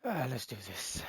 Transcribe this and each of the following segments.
Let's do this.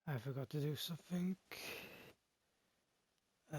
I forgot to do something. Uh,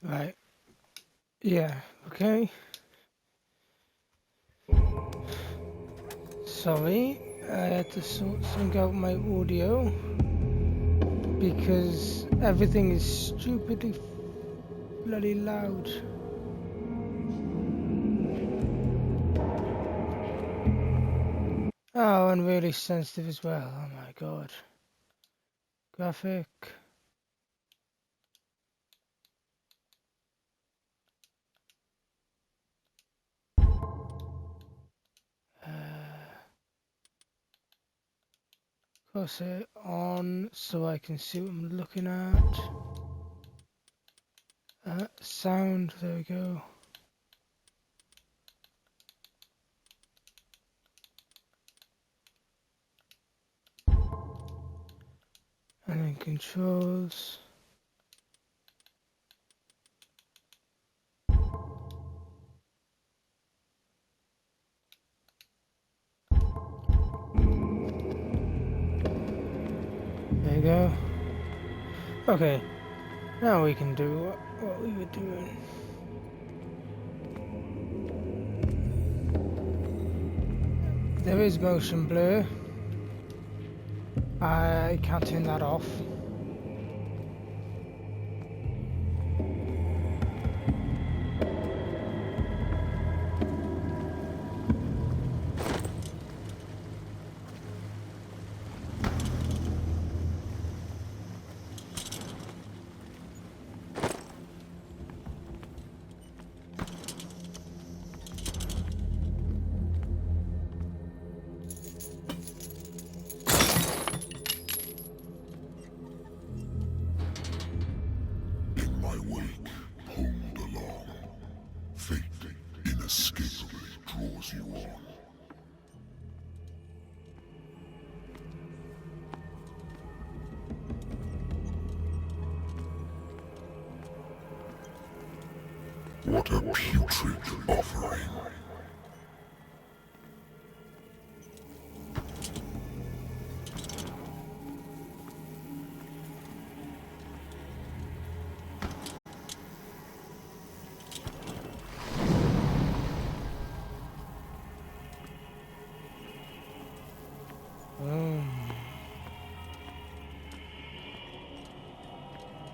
Right. Yeah, okay. Sorry, I had to sort something out my audio because everything is stupidly bloody loud. Oh, and really sensitive as well. Oh my god. Graphic. Cross it on so I can see what I'm looking at. Sound, there we go. And then controls. There you go. Okay, now we can do what we were doing. There is motion blur. I can't turn that off. Inescapably draws you on. What a putrid offering.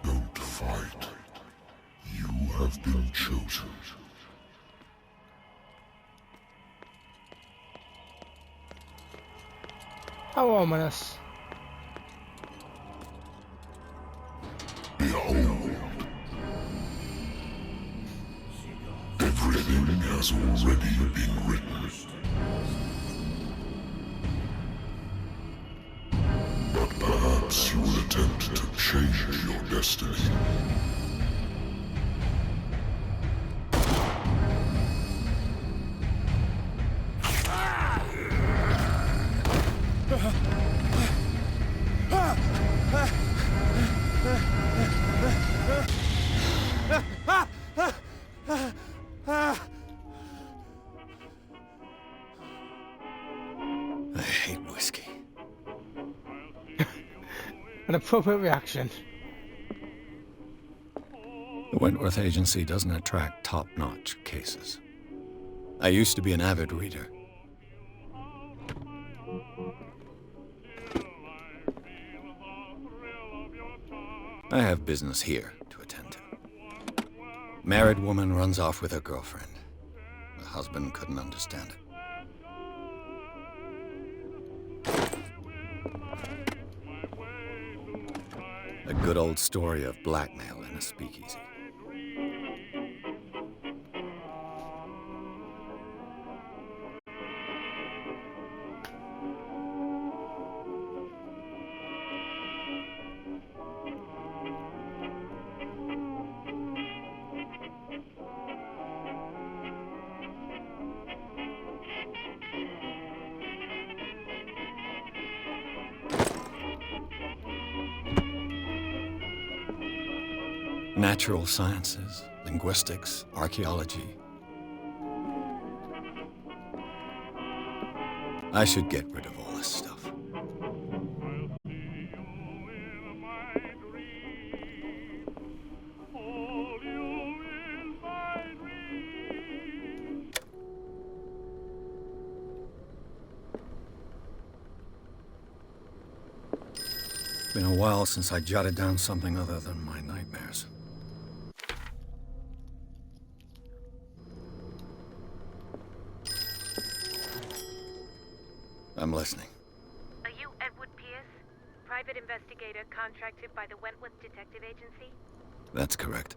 Don't fight. You have been chosen. How ominous. Behold. Everything has already been written. But perhaps you will attempt to change your destiny. I hate whiskey. An appropriate reaction. The Wentworth Agency doesn't attract top-notch cases. I used to be an avid reader. I have business here to attend to. Married woman runs off with her girlfriend. The husband couldn't understand it. A good old story of blackmail in a speakeasy. Natural sciences, linguistics, archaeology. I should get rid of all this stuff. been a while since I jotted down something other than my nightmares. I'm listening. Are you Edward Pierce, private investigator contracted by the Wentworth Detective Agency? That's correct.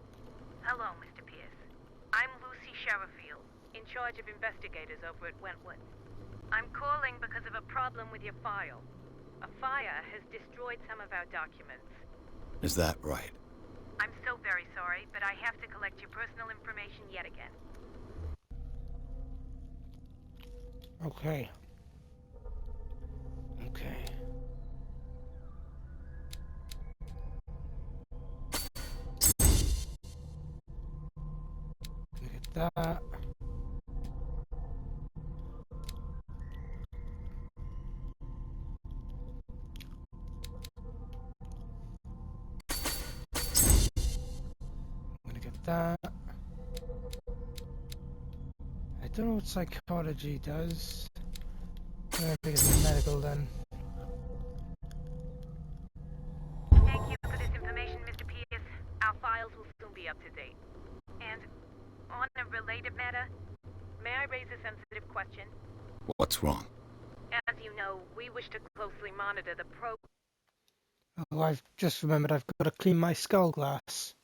Hello, Mr. Pierce. I'm Lucy Sherifield, in charge of investigators over at Wentworth. I'm calling because of a problem with your file. A fire has destroyed some of our documents. Is that right? I'm so very sorry, but I have to collect your personal information yet again. Okay. Okay. Look at that. I'm gonna get that. I don't know what psychology does. I'm gonna think it's medical then. Thank you for this information, Mr. Pierce. Our files will soon be up to date. And on a related matter, may I raise a sensitive question? What's wrong? As you know, we wish to closely monitor the Oh, I've just remembered I've got to clean my skull glass.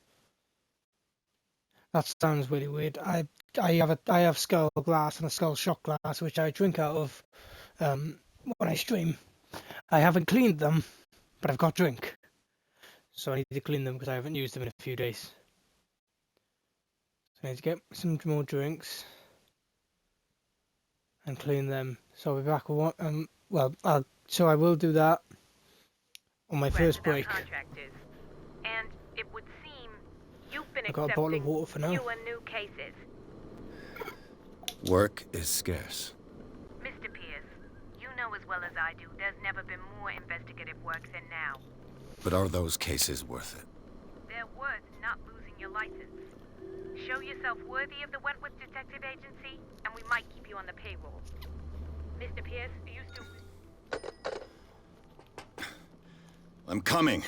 That sounds really weird. I have skull glass and a skull shot glass which I drink out of when I stream. I haven't cleaned them, but I've got drink. So I need to clean them because I haven't used them in a few days. So I need to get some more drinks and clean them. So I'll be back with one. So I will do that on my first break. contractors. And it would seem you've been I've got a bottle of water for now. fewer new cases. Work is scarce. Mr. Pierce, you know as well as I do, there's never been more investigative work than now. But are those cases worth it? They're worth not losing your license. Show yourself worthy of the Wentworth Detective Agency, and we might keep you on the payroll. Mr. Pierce, are you still... I'm coming.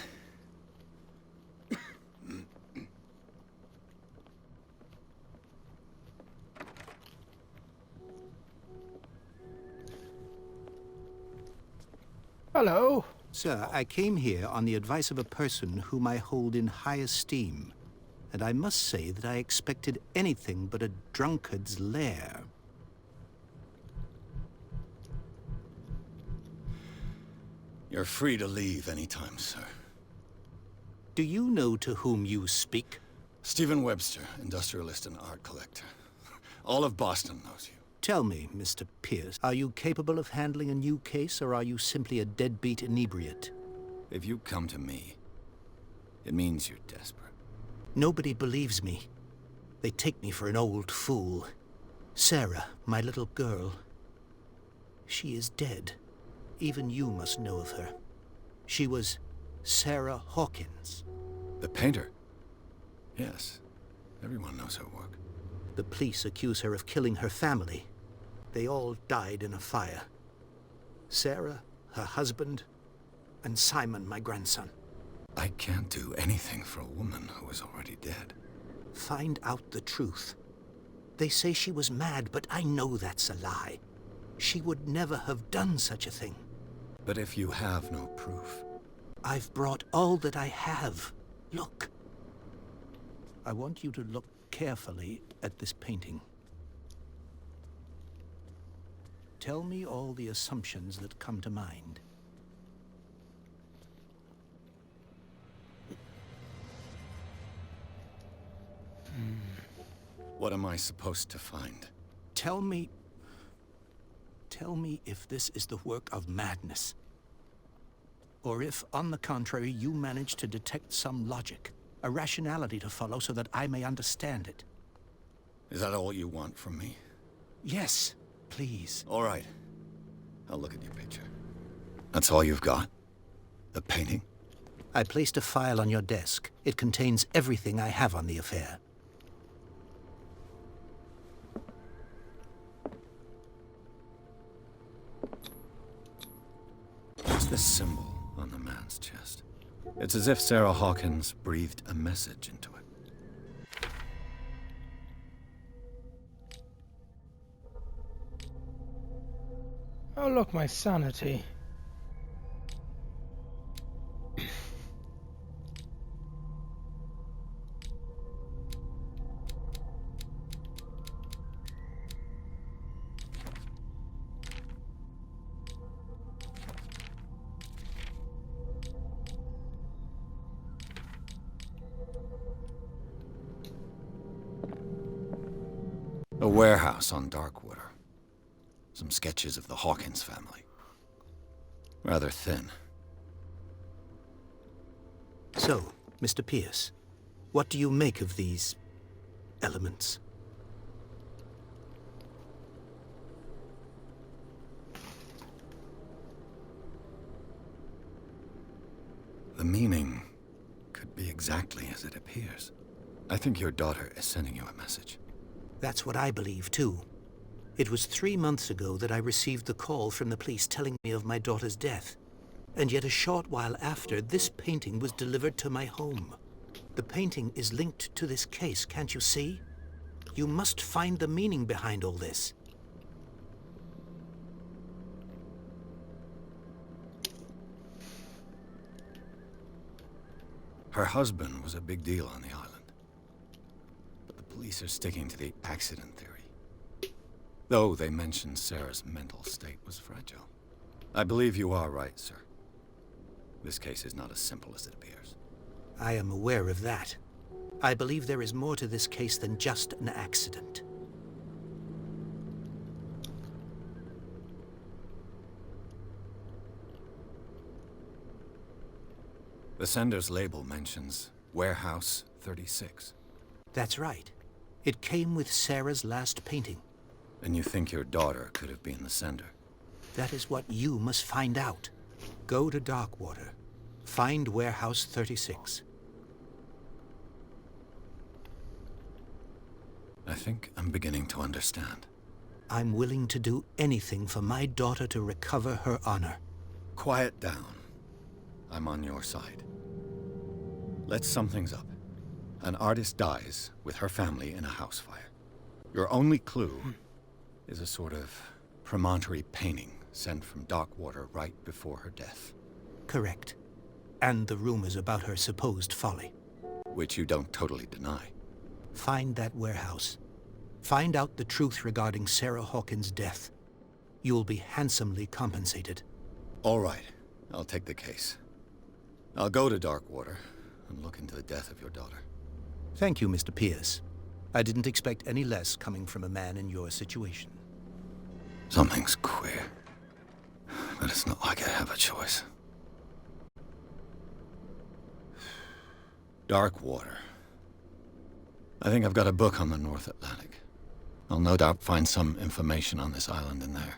Hello. Sir, I came here on the advice of a person whom I hold in high esteem, and I must say that I expected anything but a drunkard's lair. You're free to leave anytime, sir. Do you know to whom you speak? Stephen Webster, industrialist and art collector. All of Boston knows you. Tell me, Mr. Pierce, are you capable of handling a new case, or are you simply a deadbeat inebriate? If you come to me, it means you're desperate. Nobody believes me. They take me for an old fool. Sarah, my little girl, she is dead. Even you must know of her. She was Sarah Hawkins. The painter? Yes. Everyone knows her work. The police accuse her of killing her family. They all died in a fire. Sarah, her husband, and Simon, my grandson. I can't do anything for a woman who is already dead. Find out the truth. They say she was mad, but I know that's a lie. She would never have done such a thing. But if you have no proof... I've brought all that I have. Look. I want you to look carefully at this painting. Tell me all the assumptions that come to mind. What am I supposed to find? Tell me if this is the work of madness. Or if, on the contrary, you manage to detect some logic, a rationality to follow so that I may understand it. Is that all you want from me? Yes, please. All right. I'll look at your picture. That's all you've got? The painting? I placed a file on your desk. It contains everything I have on the affair. What's this symbol on the man's chest? It's as if Sarah Hawkins breathed a message into it. Oh, look, my sanity. A warehouse on Darkwater. Some sketches of the Hawkins family. Rather thin. So, Mr. Pierce, what do you make of these elements? The meaning could be exactly as it appears. I think your daughter is sending you a message. That's what I believe, too. It was 3 months ago that I received the call from the police telling me of my daughter's death. And yet a short while after, this painting was delivered to my home. The painting is linked to this case, can't you see? You must find the meaning behind all this. Her husband was a big deal on the island. But the police are sticking to the accident theory. Though they mentioned Sarah's mental state was fragile. I believe you are right, sir. This case is not as simple as it appears. I am aware of that. I believe there is more to this case than just an accident. The sender's label mentions Warehouse 36. That's right. It came with Sarah's last painting. And you think your daughter could have been the sender? That is what you must find out. Go to Darkwater. Find Warehouse 36. I think I'm beginning to understand. I'm willing to do anything for my daughter to recover her honor. Quiet down. I'm on your side. Let's sum things up. An artist dies with her family in a house fire. Your only clue is a sort of promontory painting sent from Darkwater right before her death. Correct. And the rumors about her supposed folly. Which you don't totally deny. Find that warehouse. Find out the truth regarding Sarah Hawkins' death. You'll be handsomely compensated. All right. I'll take the case. I'll go to Darkwater and look into the death of your daughter. Thank you, Mr. Pierce. I didn't expect any less coming from a man in your situation. Something's queer. But it's not like I have a choice. Darkwater. I think I've got a book on the North Atlantic. I'll no doubt find some information on this island in there.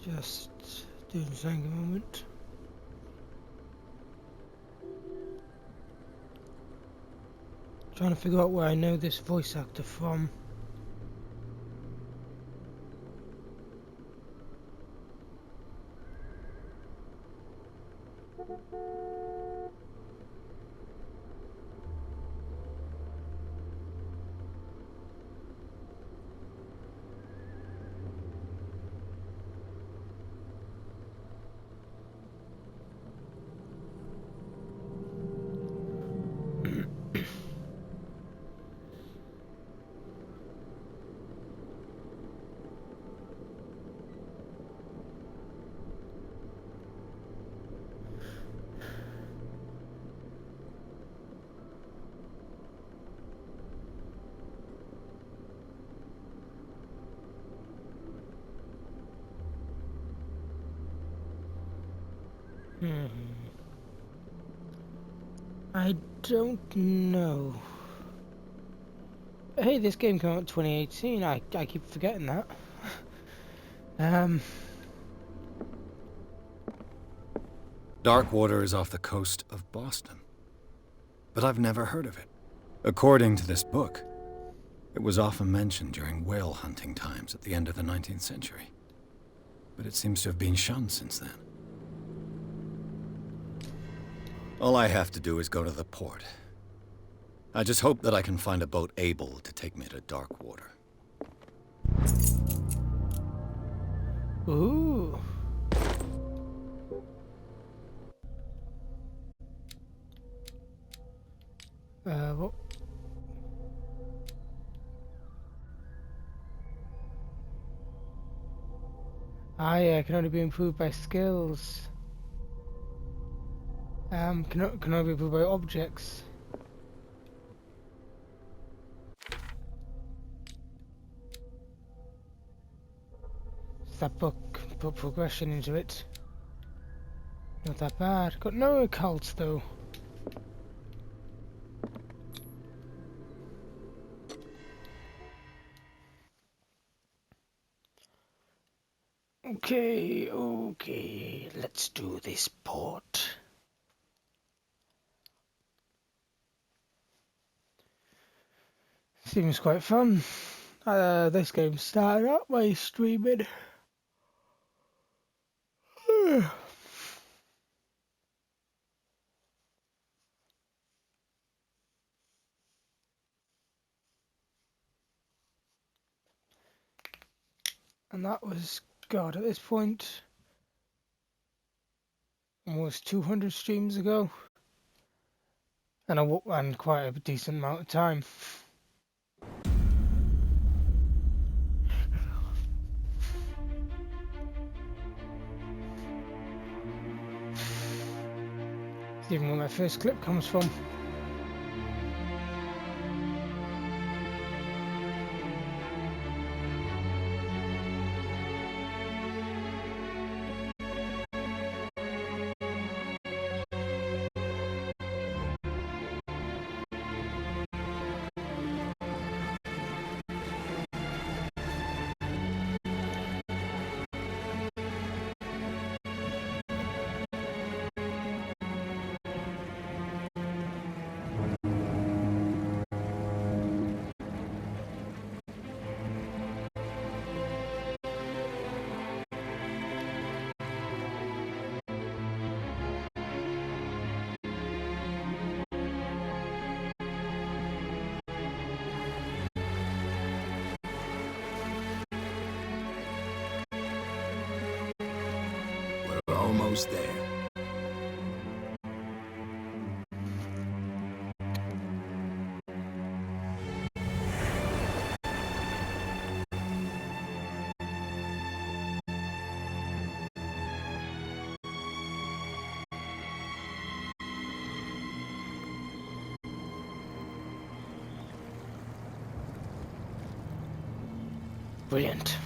Just doing something a moment. Trying to figure out where I know this voice actor from. I don't know. Hey, this game came out in 2018. I keep forgetting that. Um, Darkwater is off the coast of Boston, but I've never heard of it. According to this book, it was often mentioned during whale hunting times at the end of the 19th century, but it seems to have been shunned since then. All I have to do is go to the port. I just hope that I can find a boat able to take me to Darkwater. ooh. What? Ah, yeah, can only be improved by skills. Can only be improved by objects. Does that book put progression into it? Not that bad. Got no occults though. Okay, let's do this port. Seems quite fun. This game started out by streaming. And that was, God, at this point, almost 200 streams ago. And quite a decent amount of time. It's even where my first clip comes from. We're almost there. Brilliant.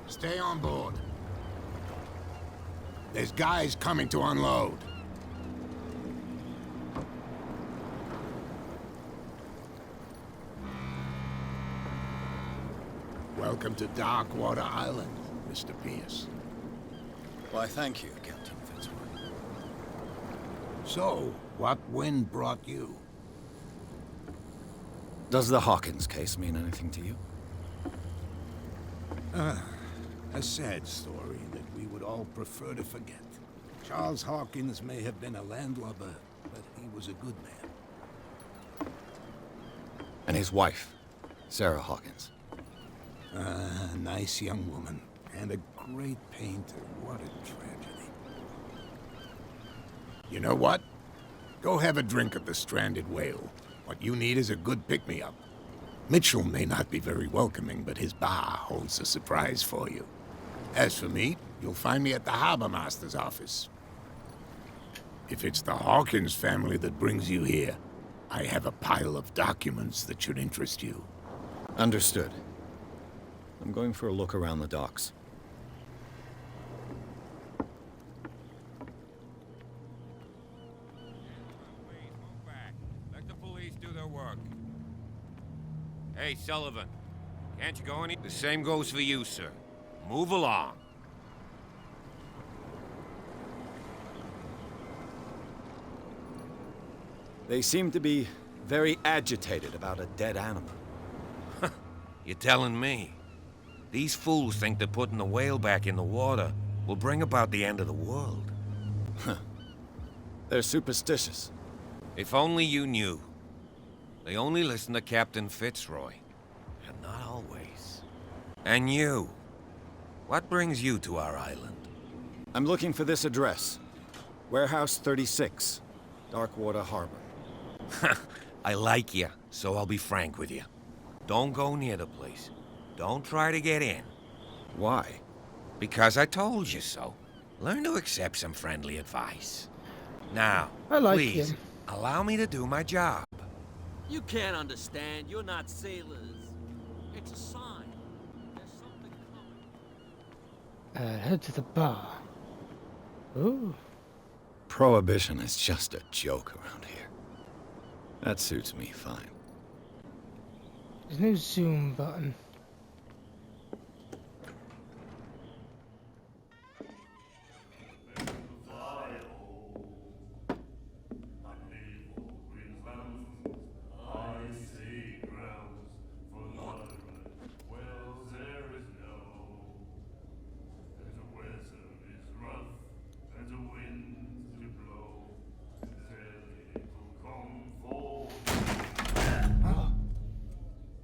Stay on board. There's guys coming to unload. Welcome to Darkwater Island, Mr. Pierce. Why, thank you, Captain Fitzroy. So, what wind brought you? Does the Hawkins case mean anything to you? A sad story that we would all prefer to forget. Charles Hawkins may have been a landlubber, but he was a good man. And his wife, Sarah Hawkins. A nice young woman, and a great painter. What a tragedy. You know what? Go have a drink at the Stranded Whale. What you need is a good pick-me-up. Mitchell may not be very welcoming, but his bar holds a surprise for you. As for me, you'll find me at the harbor master's office. If it's the Hawkins family that brings you here, I have a pile of documents that should interest you. Understood. I'm going for a look around the docks. Please move back. Let the police do their work. Hey, Sullivan. Can't you go any... The same goes for you, sir. Move along. They seem to be very agitated about a dead animal. You're telling me? These fools think that putting the whale back in the water will bring about the end of the world. They're superstitious. If only you knew. They only listen to Captain Fitzroy. And not always. And you. What brings you to our island? I'm looking for this address. Warehouse 36, Darkwater Harbor. I like you, so I'll be frank with you. Don't go near the place. Don't try to get in. Why? Because I told you so. Learn to accept some friendly advice. Now, I like please, him. allow me to do my job. You can't understand. You're not sailors. It's a sign. There's something coming. Head to the bar. Ooh. Prohibition is just a joke around here. That suits me fine. There's no zoom button.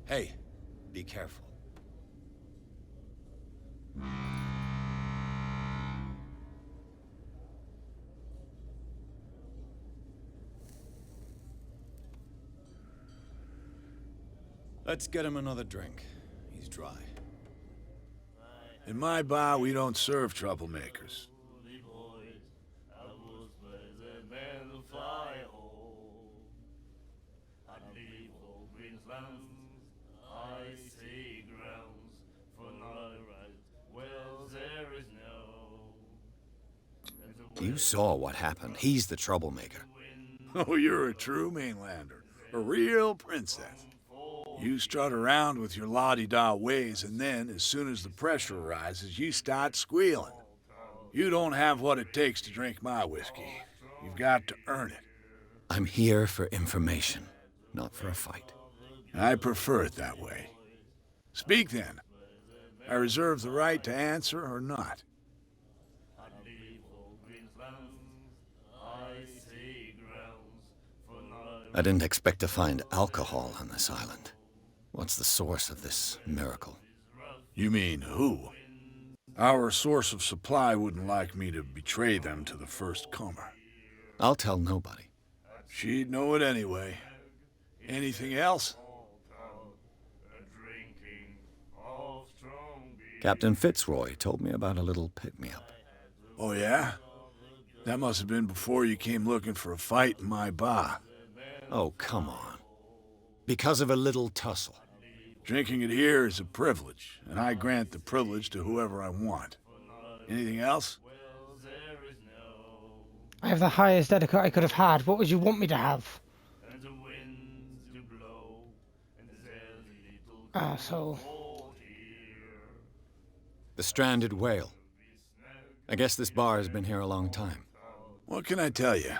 Hey, be careful. Let's get him another drink. He's dry. In my bar, we don't serve troublemakers. You saw what happened. He's the troublemaker. Oh, you're a true mainlander. A real princess. You strut around with your la-di-da ways, and then, as soon as the pressure arises, you start squealing. You don't have what it takes to drink my whiskey. You've got to earn it. I'm here for information, not for a fight. I prefer it that way. Speak then. I reserve the right to answer or not. I didn't expect to find alcohol on this island. What's the source of this miracle? You mean who? Our source of supply wouldn't like me to betray them to the first comer. I'll tell nobody. She'd know it anyway. Anything else? Captain Fitzroy told me about a little pick-me-up. Oh, yeah? That must have been before you came looking for a fight in my bar. Oh, come on. Because of a little tussle. Drinking it here is a privilege, and I grant the privilege to whoever I want. Anything else? I have the highest etiquette I could have had. What would you want me to have? Asshole. The stranded whale. I guess this bar has been here a long time. What can I tell you?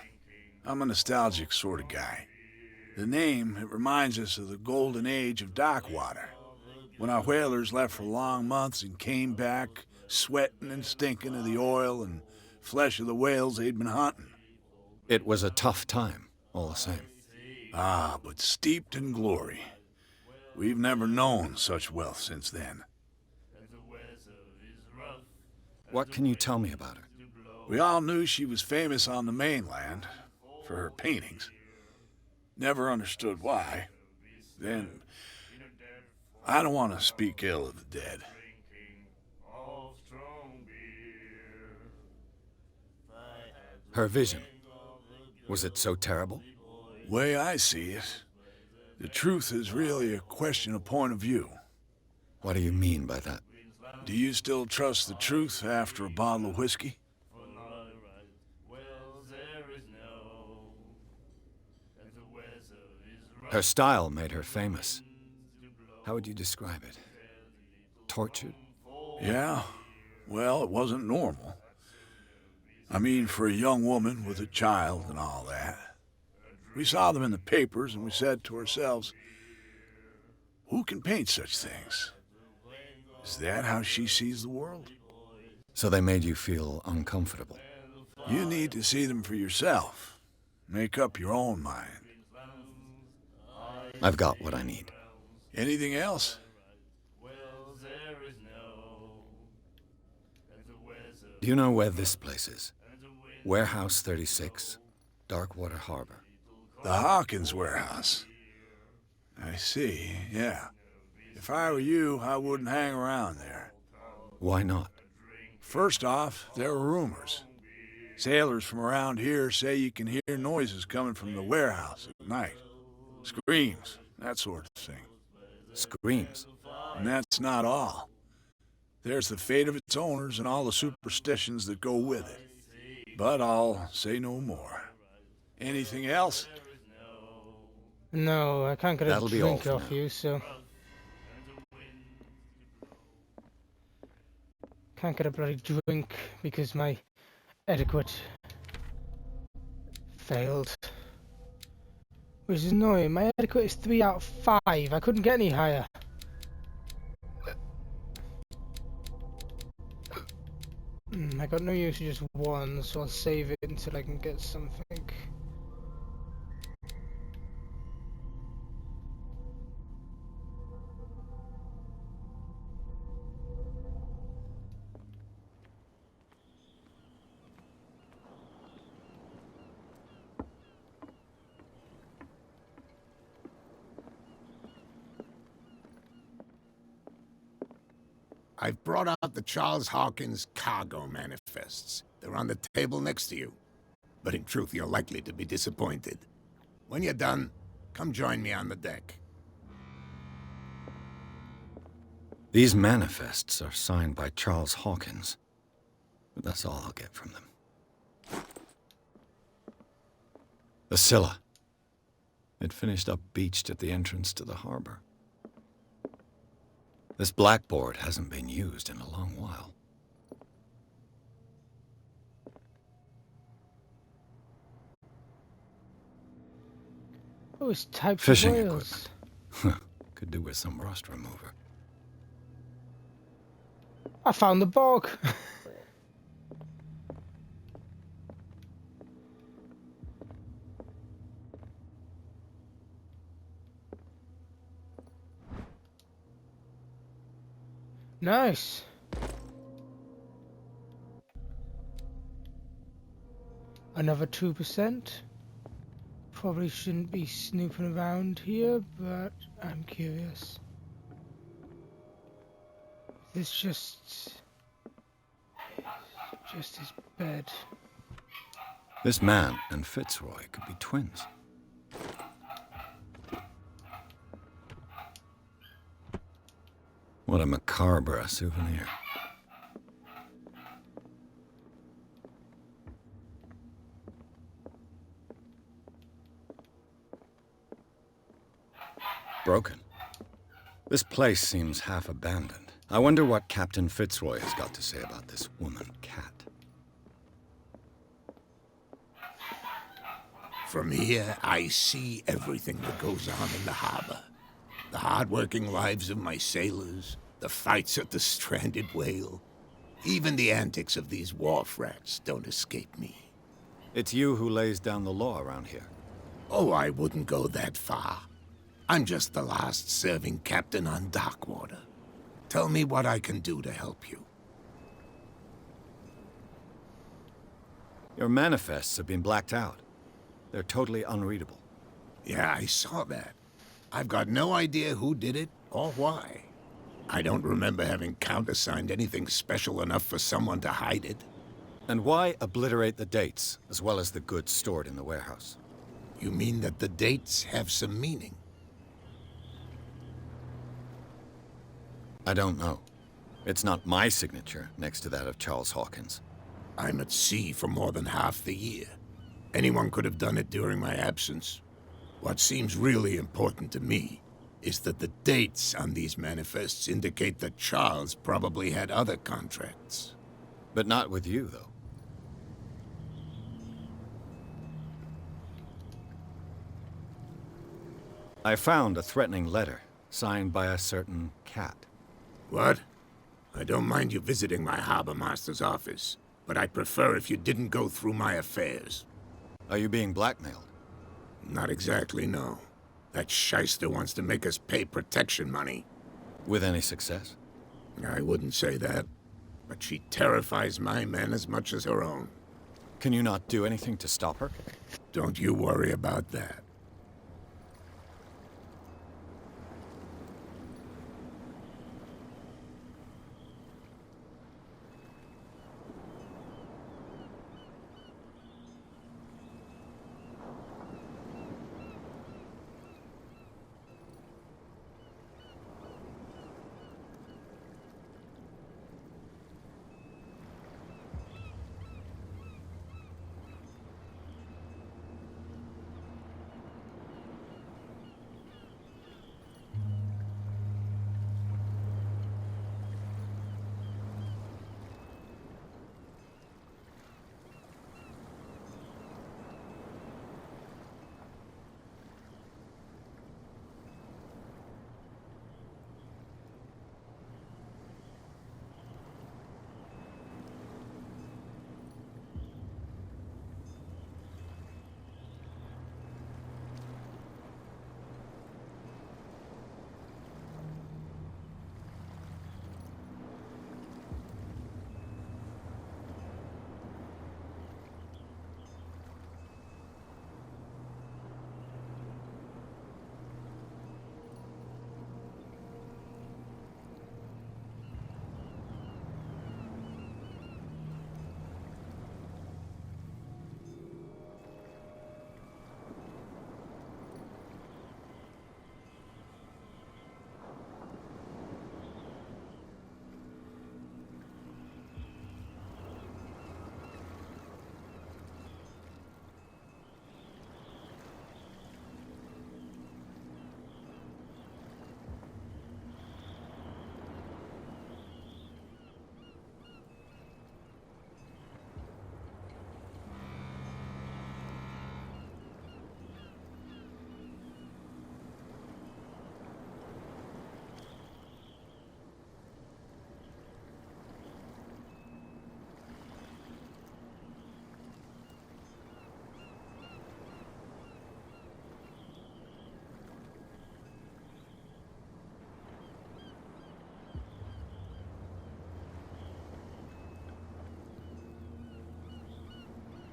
I'm a nostalgic sort of guy. The name, it reminds us of the golden age of dockwater, when our whalers left for long months and came back sweating and stinking of the oil and flesh of the whales they'd been hunting. It was a tough time, all the same. Ah, but steeped in glory. We've never known such wealth since then. What can you tell me about her? We all knew she was famous on the mainland for her paintings. Never understood why. Then, I don't want to speak ill of the dead. Her vision. Was it so terrible? Way I see it, the truth is really a question of point of view. What do you mean by that? Do you still trust the truth after a bottle of whiskey? Her style made her famous. How would you describe it? Tortured? Yeah, well, it wasn't normal. I mean, for a young woman with a child and all that. We saw them in the papers and we said to ourselves, who can paint such things? Is that how she sees the world? So they made you feel uncomfortable. You need to see them for yourself. Make up your own mind. I've got what I need. Anything else? Do you know where this place is? Warehouse 36, Darkwater Harbor. The Hawkins warehouse. I see, yeah. If I were you, I wouldn't hang around there. Why not? First off, there are rumors. Sailors from around here say you can hear noises coming from the warehouse at night. Screams, that sort of thing. Screams. And that's not all. There's the fate of its owners and all the superstitions that go with it. But I'll say no more. Anything else? No, I can't get a That'll be all drink for off now. you, so... Can't get a bloody drink because my etiquette failed. Which is annoying. My etiquette is 3 out of 5. I couldn't get any higher. I got no use of just 1, so I'll save it until I can get something. I've brought out the Charles Hawkins cargo manifests. They're on the table next to you. But in truth, you're likely to be disappointed. When you're done, come join me on the deck. These manifests are signed by Charles Hawkins. But that's all I'll get from them. The Scylla. It finished up beached at the entrance to the harbor. This blackboard hasn't been used in a long while. Oh, it's typed Fishing whales. equipment. Could do with some rust remover. I found the bog. Nice. Another 2%. Probably shouldn't be snooping around here, but I'm curious. This just his bed. This man and Fitzroy could be twins. What a macabre souvenir. Broken. This place seems half abandoned. I wonder what Captain Fitzroy has got to say about this woman cat. From here, I see everything that goes on in the harbor. The hard-working lives of my sailors, the fights at the stranded whale. Even the antics of these wharf rats don't escape me. It's you who lays down the law around here. Oh, I wouldn't go that far. I'm just the last serving captain on Darkwater. Tell me what I can do to help you. Your manifests have been blacked out. They're totally unreadable. Yeah, I saw that. I've got no idea who did it or why. I don't remember having countersigned anything special enough for someone to hide it. And why obliterate the dates, as well as the goods stored in the warehouse? You mean that the dates have some meaning? I don't know. It's not my signature next to that of Charles Hawkins. I'm at sea for more than half the year. Anyone could have done it during my absence. What seems really important to me is that the dates on these manifests indicate that Charles probably had other contracts. But not with you, though. I found a threatening letter, signed by a certain cat. What? I don't mind you visiting my harbor master's office, but I'd prefer if you didn't go through my affairs. Are you being blackmailed? Not exactly, no. That shyster wants to make us pay protection money. With any success? I wouldn't say that, but she terrifies my men as much as her own. Can you not do anything to stop her? Don't you worry about that.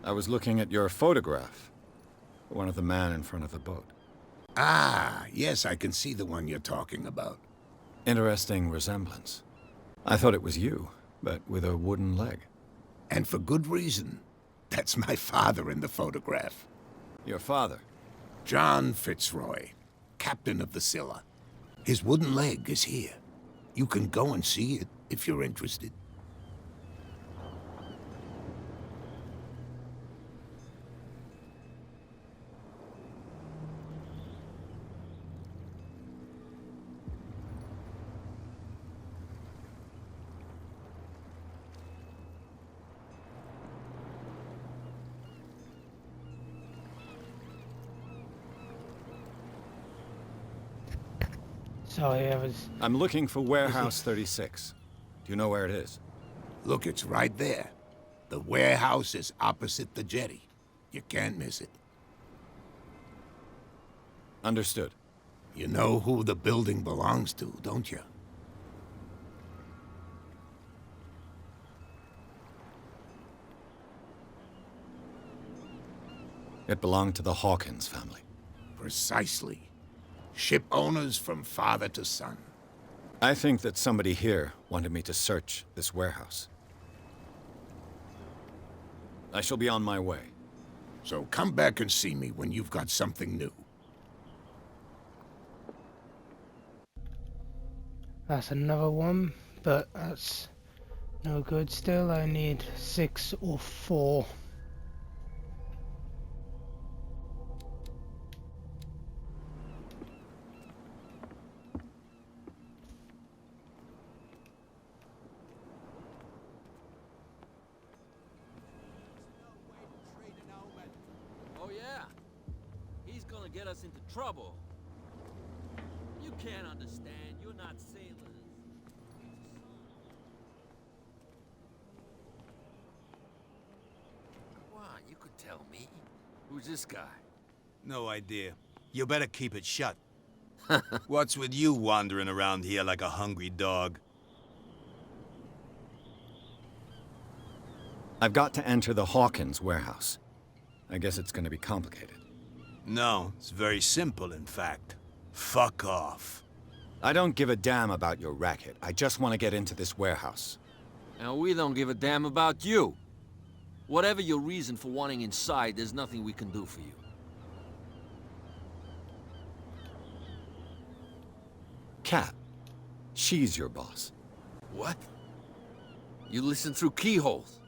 I was looking at your photograph. One of the man in front of the boat. Ah, yes, I can see the one you're talking about. Interesting resemblance. I thought it was you, but with a wooden leg. And for good reason. That's my father in the photograph. Your father? John Fitzroy, captain of the Scylla. His wooden leg is here. You can go and see it if you're interested. Sorry, I was... I'm looking for Warehouse 36. Do you know where it is? Look, it's right there. The warehouse is opposite the jetty. You can't miss it. Understood. You know who the building belongs to, don't you? It belonged to the Hawkins family. Precisely. Ship owners from father to son. I think that somebody here wanted me to search this warehouse. I shall be on my way. So come back and see me when you've got something new. That's another one, but that's no good still. I need 6 or 4. Oh yeah? He's gonna get us into trouble. You can't understand. You're not sailors. Come on, you could tell me. Who's this guy? No idea. You better keep it shut. What's with you wandering around here like a hungry dog? I've got to enter the Hawkins warehouse. I guess it's gonna be complicated. No, it's very simple, in fact. Fuck off. I don't give a damn about your racket. I just want to get into this warehouse. And we don't give a damn about you. Whatever your reason for wanting inside, there's nothing we can do for you. Cat. She's your boss. What? You listen through keyholes?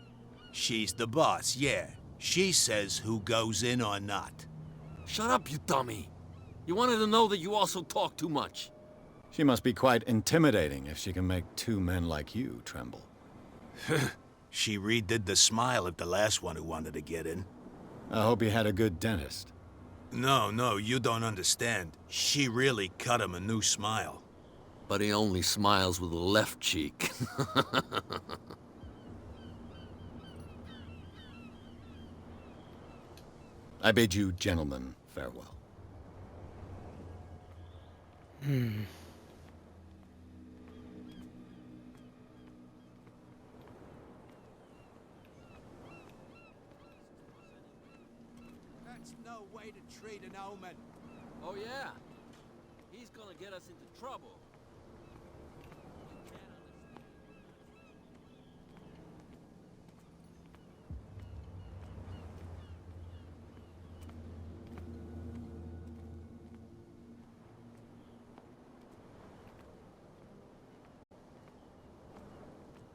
She's the boss, yeah. She says who goes in or not. Shut up, you dummy. You wanted to know that you also talk too much. She must be quite intimidating if she can make 2 men like you tremble. She redid the smile at the last one who wanted to get in. I hope you had a good dentist. No, you don't understand. She really cut him a new smile. But he only smiles with the left cheek. I bid you gentlemen farewell. That's no way to treat an omen. Oh yeah? He's gonna get us into trouble. You can't understand.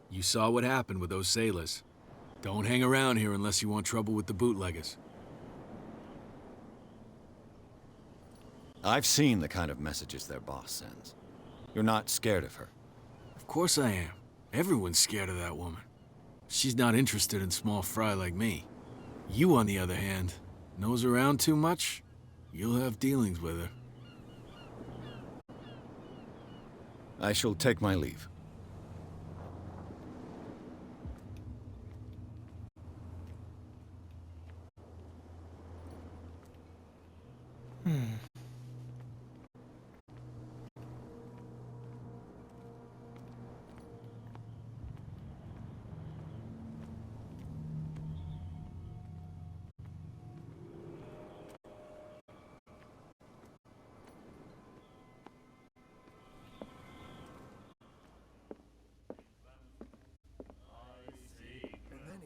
You saw what happened with those sailors. Don't hang around here unless you want trouble with the bootleggers. I've seen the kind of messages their boss sends. You're not scared of her. Of course I am. Everyone's scared of that woman. She's not interested in small fry like me. You, on the other hand, nose around too much, you'll have dealings with her. I shall take my leave.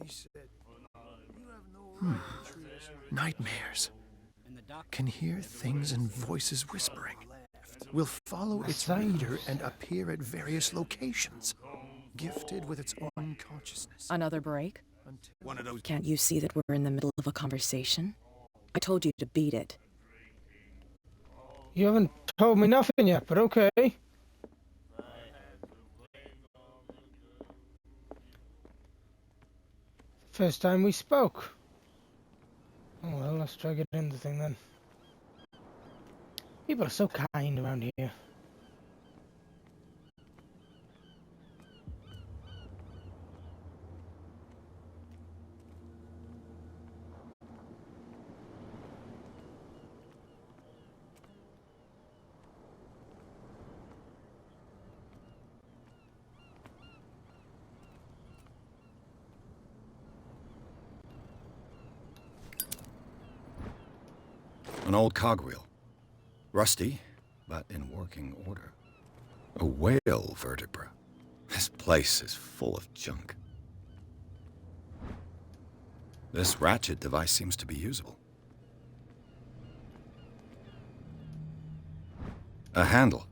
He said, "You have no right to treat us." Nightmares. Can hear things and voices whispering. Will follow its reader and appear at various locations, gifted with its own consciousness. Another break? One of those... Can't you see that we're in the middle of a conversation? I told you to beat it. You haven't told me nothing yet, but okay. First time we spoke. Oh well, let's try to get in the thing then. People are so kind around here. An old cogwheel. Rusty, but in working order. A whale vertebra. This place is full of junk. This ratchet device seems to be usable. A handle.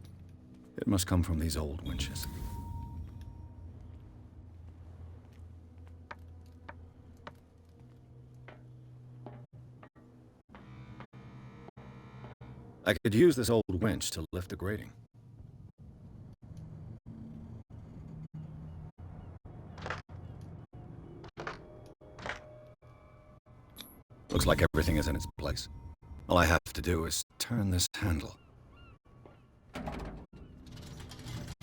It must come from these old winches. I could use this old winch to lift the grating. Looks like everything is in its place. All I have to do is turn this handle.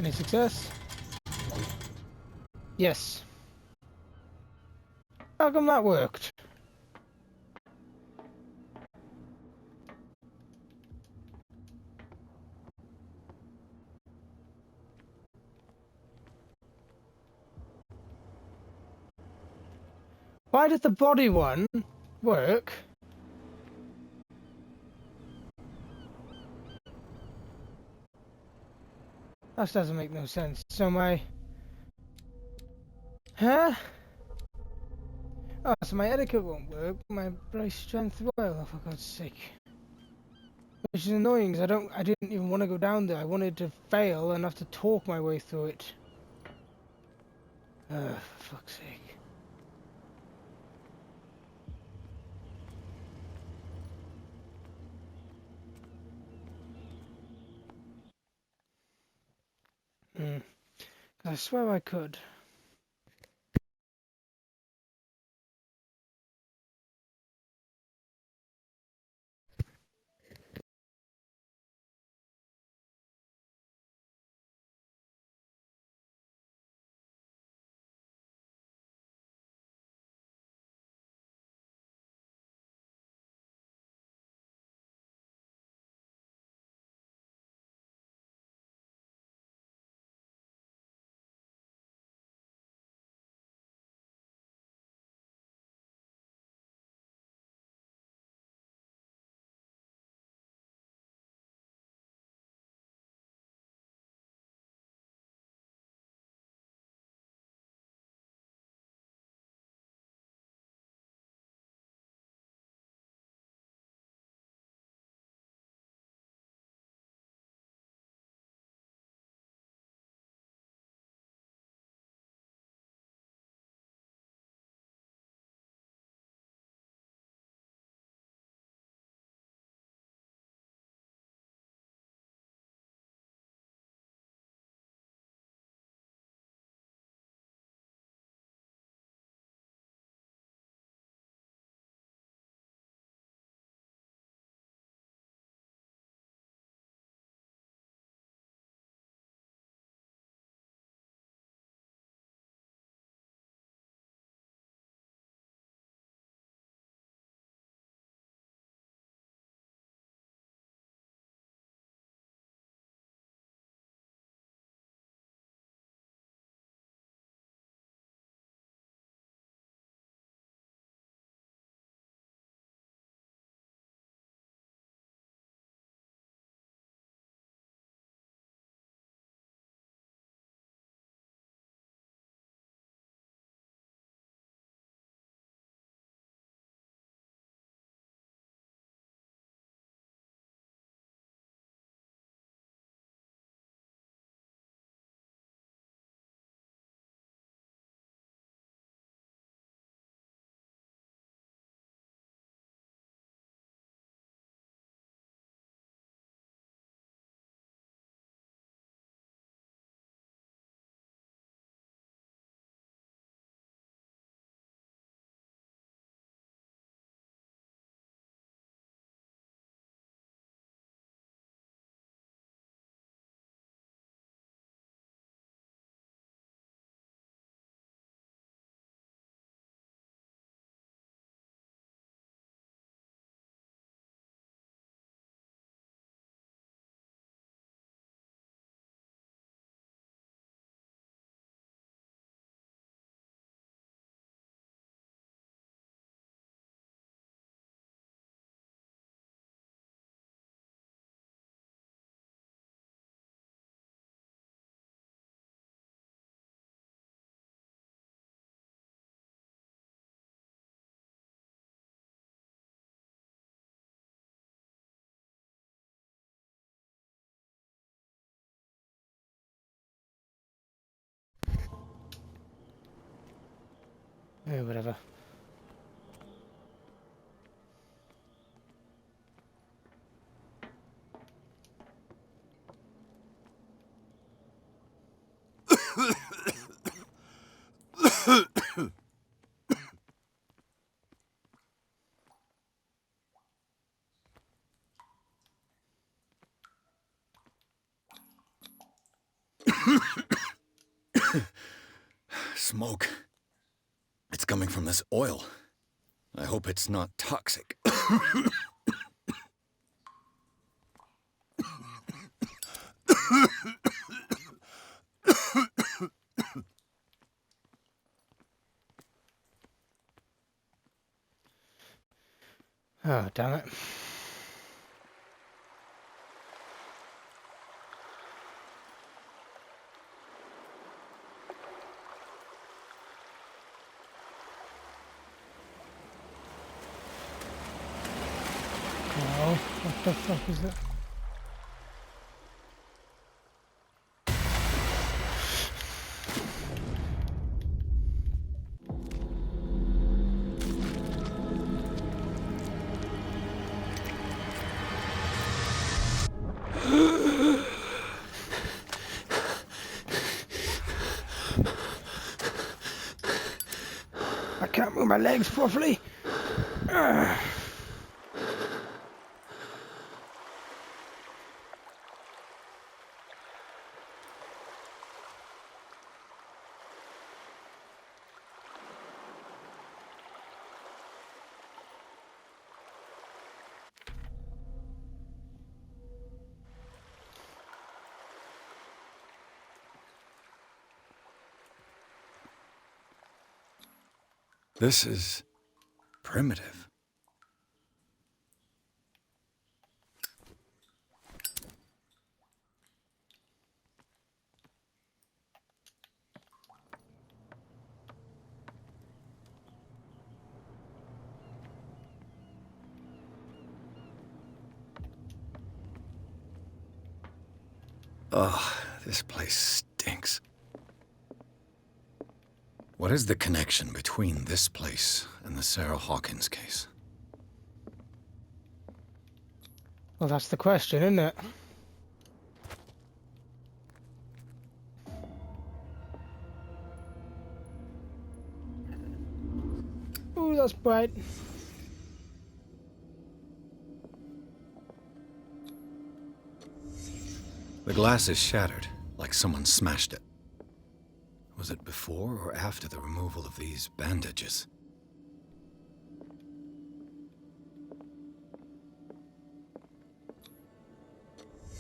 Any success? Yes. How come that worked? Why did the body one work? That doesn't make no sense. So my... Huh? Oh, so my etiquette won't work. My brace strength will, oh, for God's sake. Which is annoying, because I didn't even want to go down there. I wanted to fail and have to talk my way through it. For fuck's sake. I swear I could. whatever. Smoke. It's coming from this oil. I hope it's not toxic. Oh, damn it. Oh, what the fuck is that? I can't move my legs properly. This is primitive. Ugh, this place stinks. What is the connection between this place and the Sarah Hawkins case? Well, that's the question, isn't it? Ooh, that's bright. The glass is shattered, like someone smashed it. Was it before or after the removal of these bandages?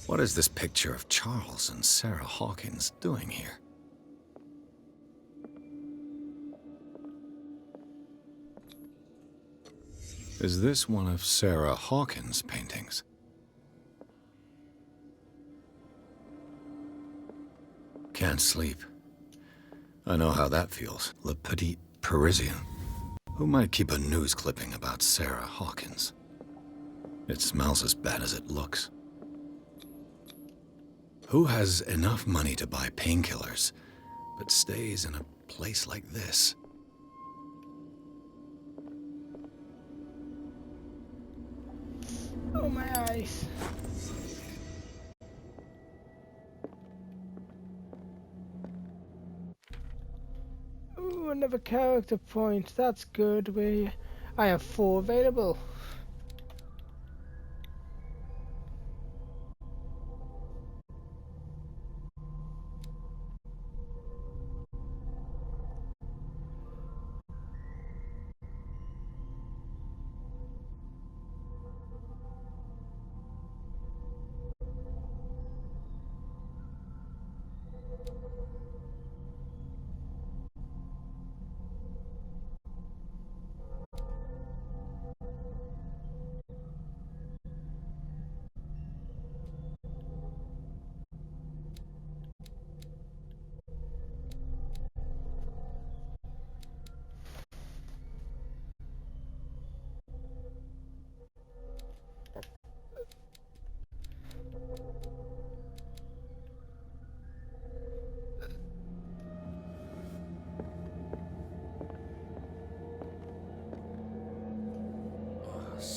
What is this picture of Charles and Sarah Hawkins doing here? Is this one of Sarah Hawkins' paintings? Can't sleep. I know how that feels. Le Petit Parisien. Who might keep a news clipping about Sarah Hawkins? It smells as bad as it looks. Who has enough money to buy painkillers, but stays in a place like this? Oh, my eyes. Ooh, another character point. That's good. I have 4 available.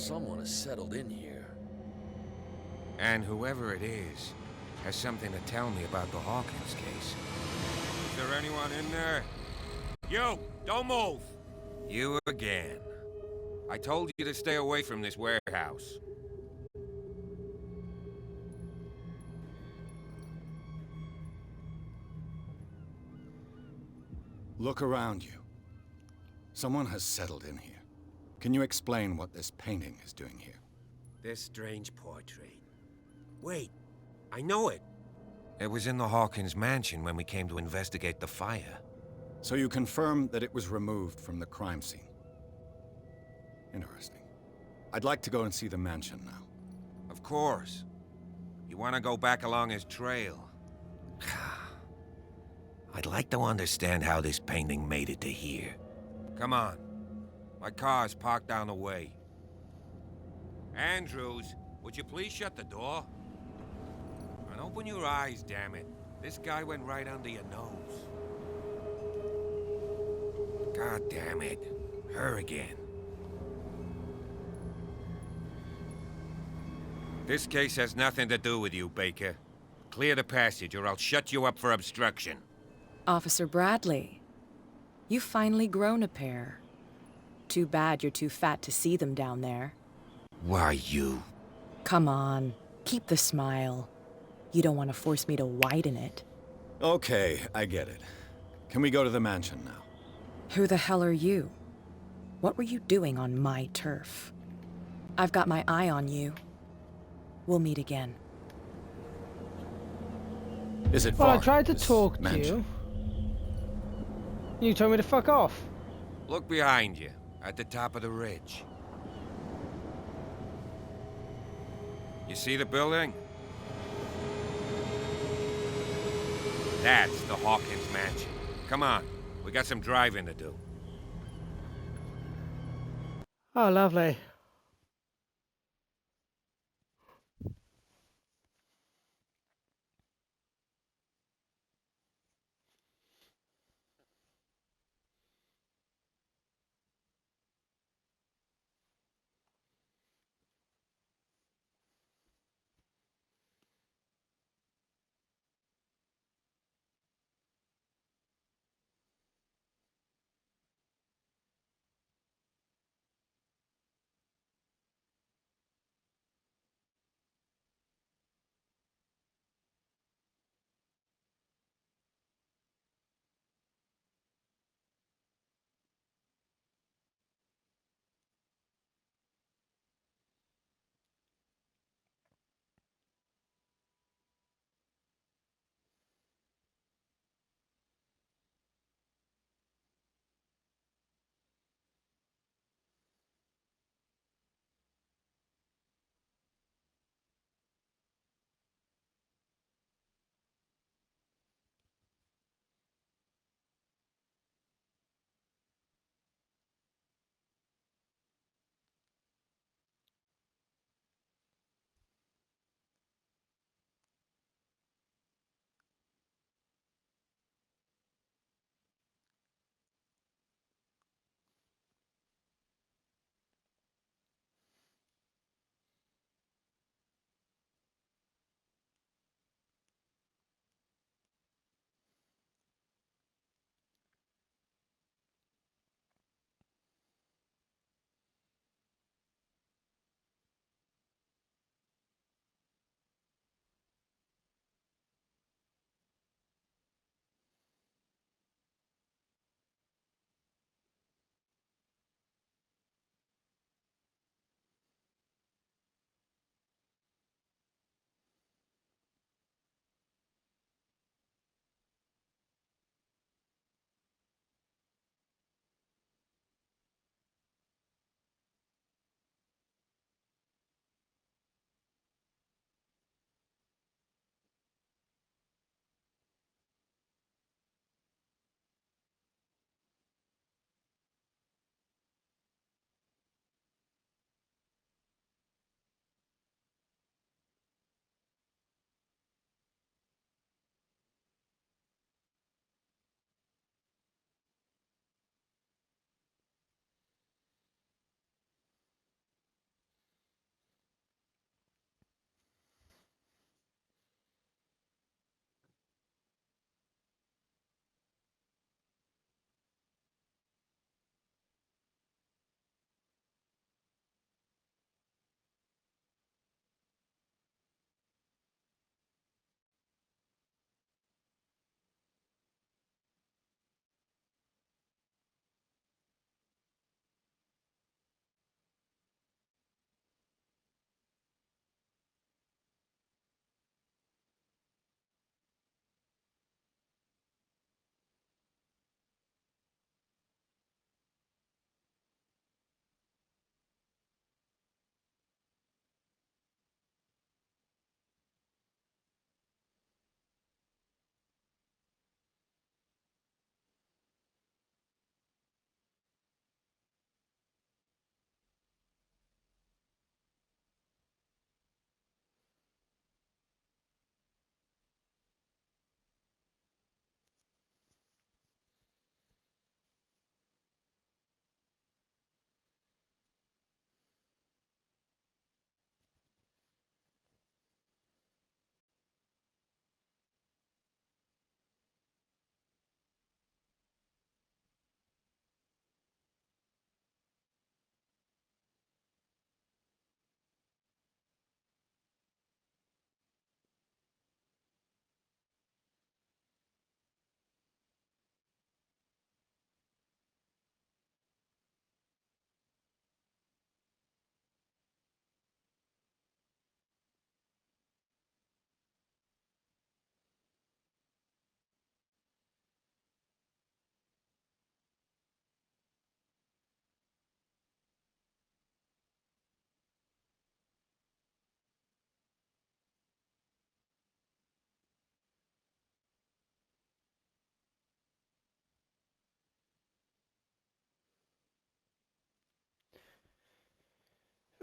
Someone has settled in here. And whoever it is has something to tell me about the Hawkins case. Is there anyone in there? You! Don't move! You again. I told you to stay away from this warehouse. Look around you. Someone has settled in here. Can you explain what this painting is doing here? This strange portrait. Wait, I know it. It was in the Hawkins mansion when we came to investigate the fire. So you confirm that it was removed from the crime scene. Interesting. I'd like to go and see the mansion now. Of course. You want to go back along his trail? I'd like to understand how this painting made it to here. Come on. My car's parked down the way. Andrews, would you please shut the door? And open your eyes, damn it. This guy went right under your nose. God damn it. Her again. This case has nothing to do with you, Baker. Clear the passage or I'll shut you up for obstruction. Officer Bradley, you've finally grown a pair. Too bad you're too fat to see them down there. Why, you? Come on, keep the smile. You don't want to force me to widen it. Okay, I get it. Can we go to the mansion now? Who the hell are you? What were you doing on my turf? I've got my eye on you. We'll meet again. Is it Well, far, I tried to this talk to mansion? you. You told me to fuck off. Look behind you, at the top of the ridge. You see the building? That's the Hawkins mansion. Come on, we got some driving to do. Oh, lovely.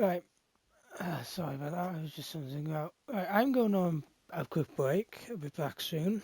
Right. Sorry about that. I was just something out. Right, I'm going on a quick break. I'll be back soon.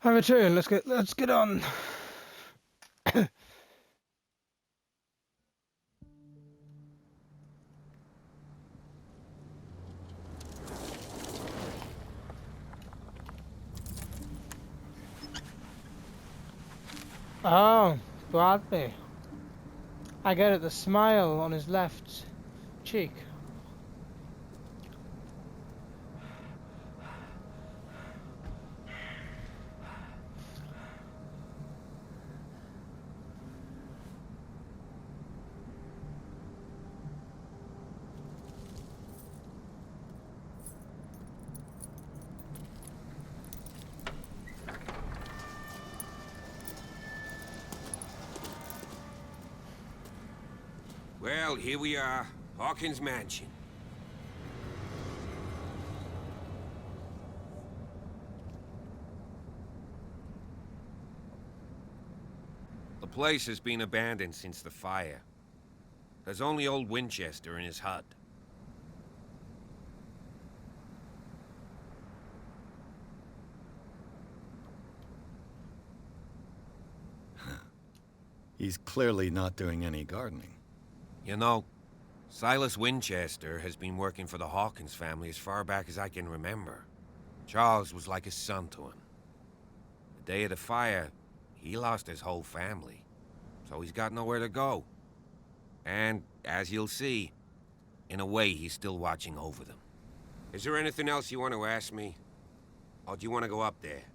I return. Let's get on. Oh, Bradley. I get it, the smile on his left cheek. Well, here we are. Hawkins Mansion. The place has been abandoned since the fire. There's only old Winchester in his hut. He's clearly not doing any gardening. You know, Silas Winchester has been working for the Hawkins family as far back as I can remember. Charles was like a son to him. The day of the fire, he lost his whole family, so he's got nowhere to go. And, as you'll see, in a way, he's still watching over them. Is there anything else you want to ask me? Or do you want to go up there?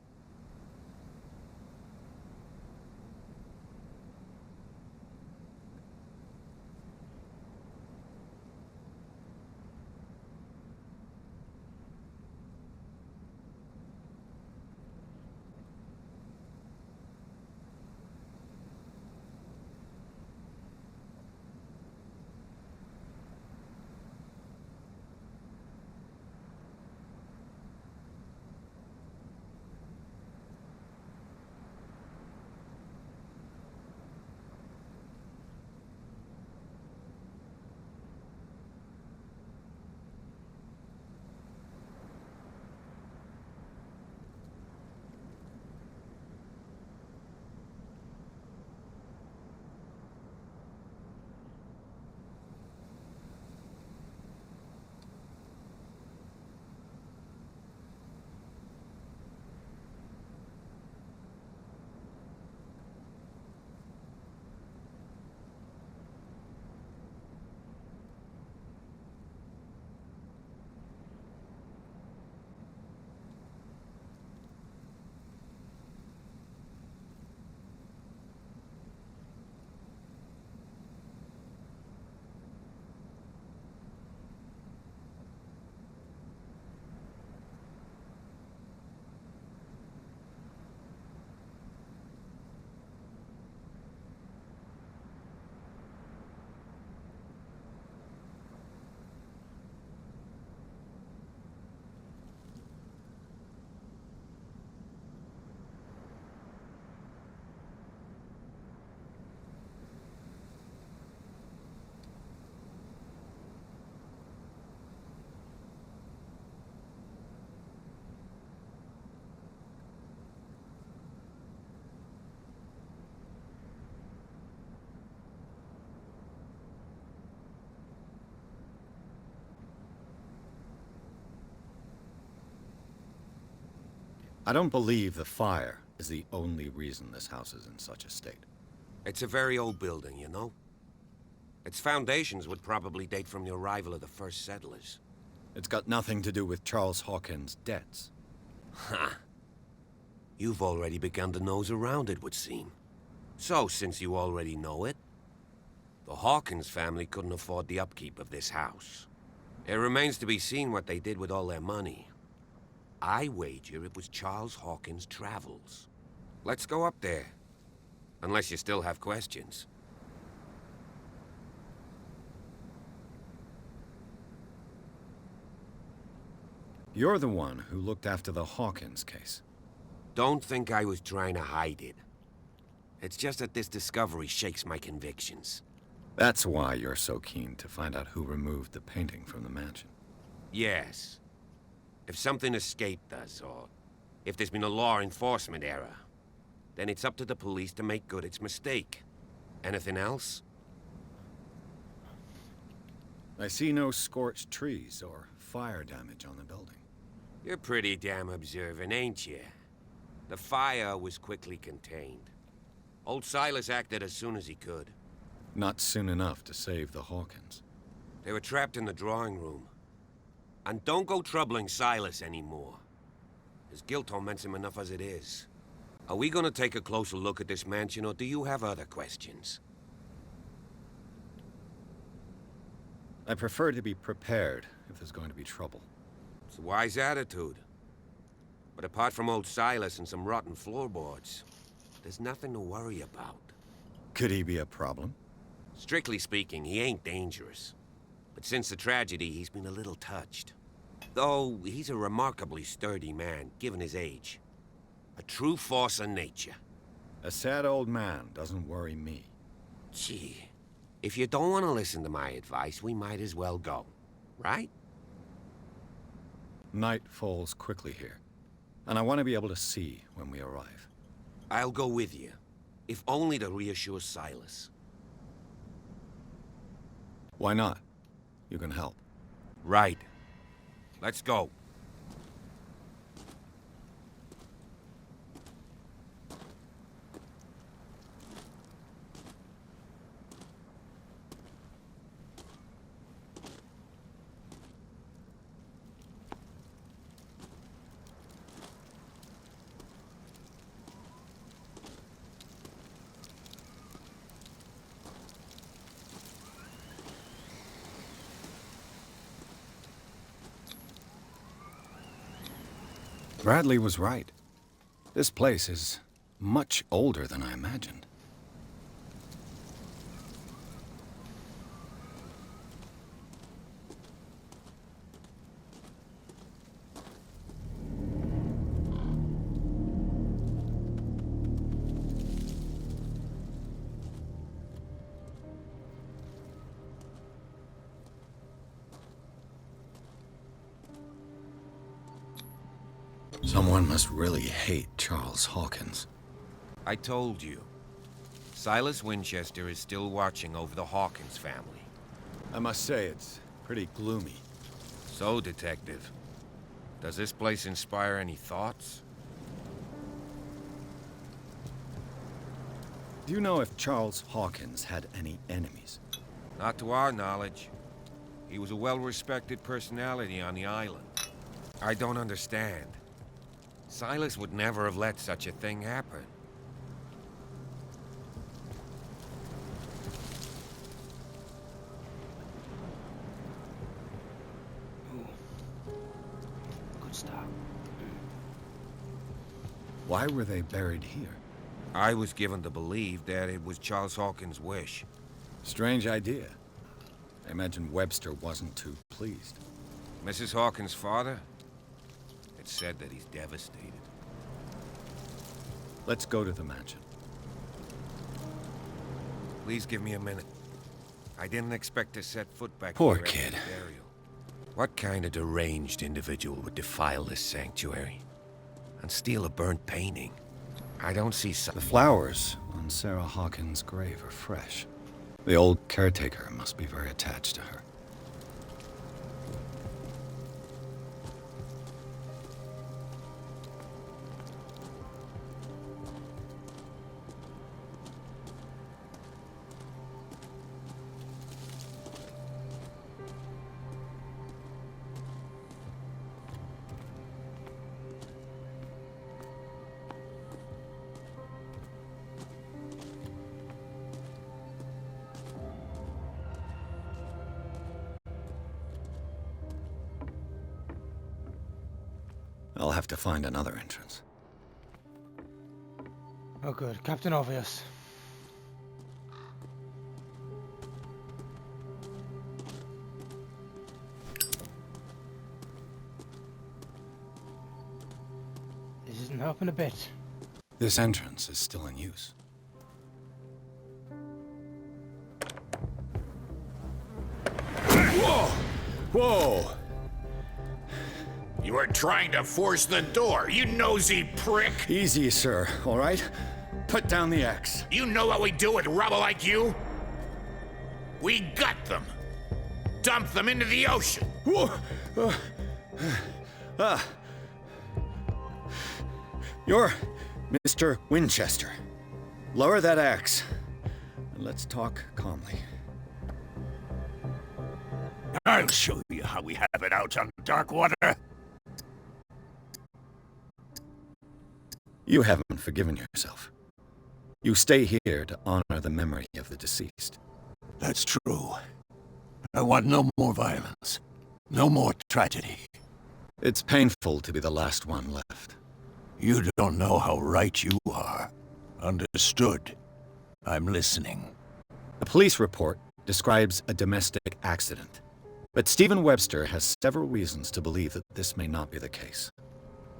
I don't believe the fire is the only reason this house is in such a state. It's a very old building, you know? Its foundations would probably date from the arrival of the first settlers. It's got nothing to do with Charles Hawkins' debts. Ha! You've already begun to nose around, it would seem. So, since you already know it, the Hawkins family couldn't afford the upkeep of this house. It remains to be seen what they did with all their money. I wager it was Charles Hawkins' travels. Let's go up there. Unless you still have questions. You're the one who looked after the Hawkins case. Don't think I was trying to hide it. It's just that this discovery shakes my convictions. That's why you're so keen to find out who removed the painting from the mansion. Yes. If something escaped us, or If there's been a law enforcement error, then it's up to the police to make good its mistake. Anything else? I see no scorched trees or fire damage on the building. You're pretty damn observant, ain't you? The fire was quickly contained. Old Silas acted as soon as he could. Not soon enough to save the Hawkins. They were trapped in the drawing room. And don't go troubling Silas anymore. His guilt torments him enough as it is. Are we gonna take a closer look at this mansion, or do you have other questions? I prefer to be prepared if there's going to be trouble. It's a wise attitude. But apart from old Silas and some rotten floorboards, there's nothing to worry about. Could he be a problem? Strictly speaking, he ain't dangerous. But since the tragedy, he's been a little touched. Though, he's a remarkably sturdy man, given his age. A true force of nature. A sad old man doesn't worry me. Gee, if you don't want to listen to my advice, we might as well go. Right? Night falls quickly here, and I want to be able to see when we arrive. I'll go with you, if only to reassure Silas. Why not? You can help. Right. Let's go. Bradley was right. This place is much older than I imagined. Someone must really hate Charles Hawkins. I told you. Silas Winchester is still watching over the Hawkins family. I must say, it's pretty gloomy. So, Detective, does this place inspire any thoughts? Do you know if Charles Hawkins had any enemies? Not to our knowledge. He was a well-respected personality on the island. I don't understand. Silas would never have let such a thing happen. Good start. Why were they buried here? I was given to believe that it was Charles Hawkins' wish. Strange idea. I imagine Webster wasn't too pleased. Mrs. Hawkins' father? It's said that he's devastated. Let's go to the mansion. Please give me a minute. I didn't expect to set foot back Poor here after kid. the burial. What kind of deranged individual would defile this sanctuary? And steal a burnt painting? I don't see some... The flowers on Sarah Hawkins' grave are fresh. The old caretaker must be very attached to her. I'll have to find another entrance. Oh good, Captain Obvious. This isn't helping a bit. This entrance is still in use. Whoa! Whoa! You were trying to force the door, you nosy prick! Easy, sir, all right? Put down the axe. You know what we do with rubble like you? We gut them. Dump them into the ocean. You're Mr. Winchester. Lower that axe, and let's talk calmly. I'll show you how we have it out on Darkwater. You haven't forgiven yourself. You stay here to honor the memory of the deceased. That's true. I want no more violence. No more tragedy. It's painful to be the last one left. You don't know how right you are. Understood. I'm listening. A police report describes a domestic accident. But Stephen Webster has several reasons to believe that this may not be the case.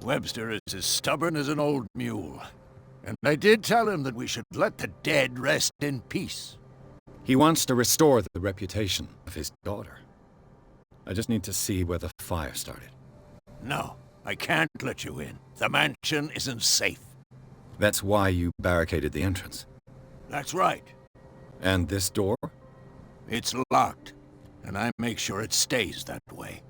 Webster is as stubborn as an old mule. And I did tell him that we should let the dead rest in peace. He wants to restore the reputation of his daughter. I just need to see where the fire started. No, I can't let you in. The mansion isn't safe. That's why you barricaded the entrance. That's right. And this door? It's locked, and I make sure it stays that way.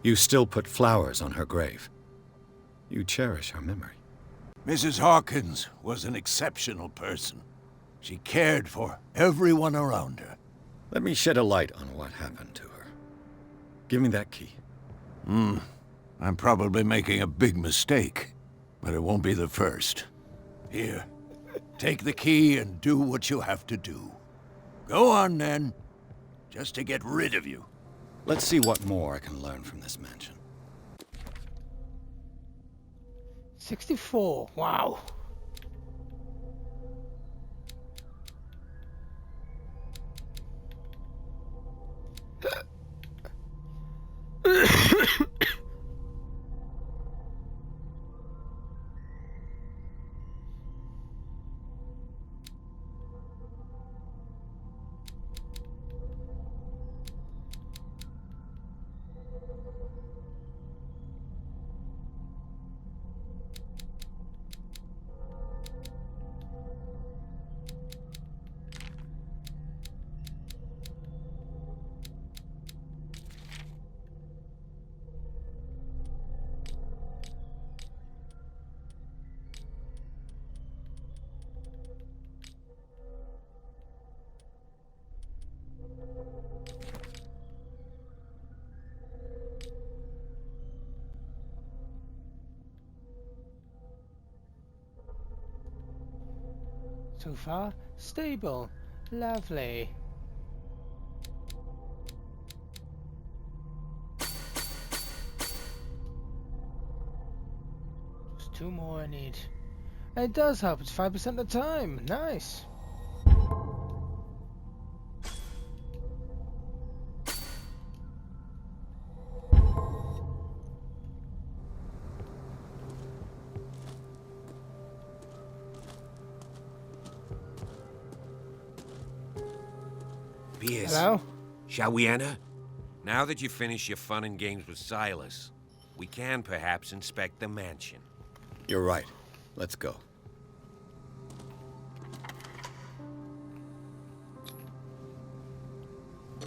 You still put flowers on her grave. You cherish her memory. Mrs. Hawkins was an exceptional person. She cared for everyone around her. Let me shed a light on what happened to her. Give me that key. I'm probably making a big mistake, but it won't be the first. Here, take the key and do what you have to do. Go on, then. Just to get rid of you. Let's see what more I can learn from this mansion. 64. Wow. So far, stable. Lovely. Just 2 more I need. It does help, it's 5% of the time. Nice. Pierce. Hello? Shall we enter? Now that you've finished your fun and games with Silas, we can perhaps inspect the mansion. You're right. Let's go.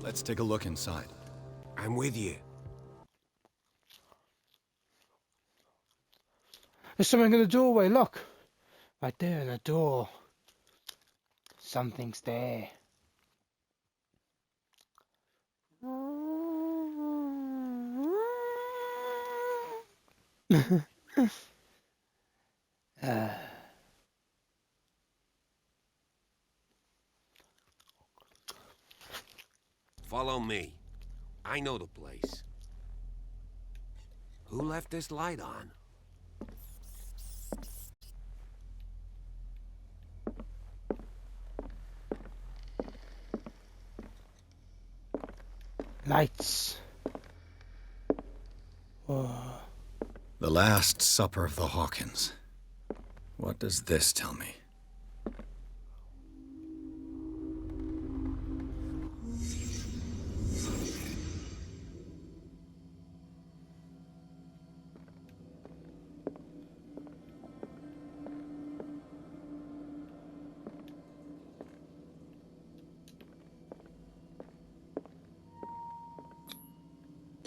Let's take a look inside. I'm with you. There's something in the doorway, look. Right there in the door. Something's there. Follow me. I know the place. Who left this light on? Lights. Whoa. The Last Supper of the Hawkins. What does this tell me?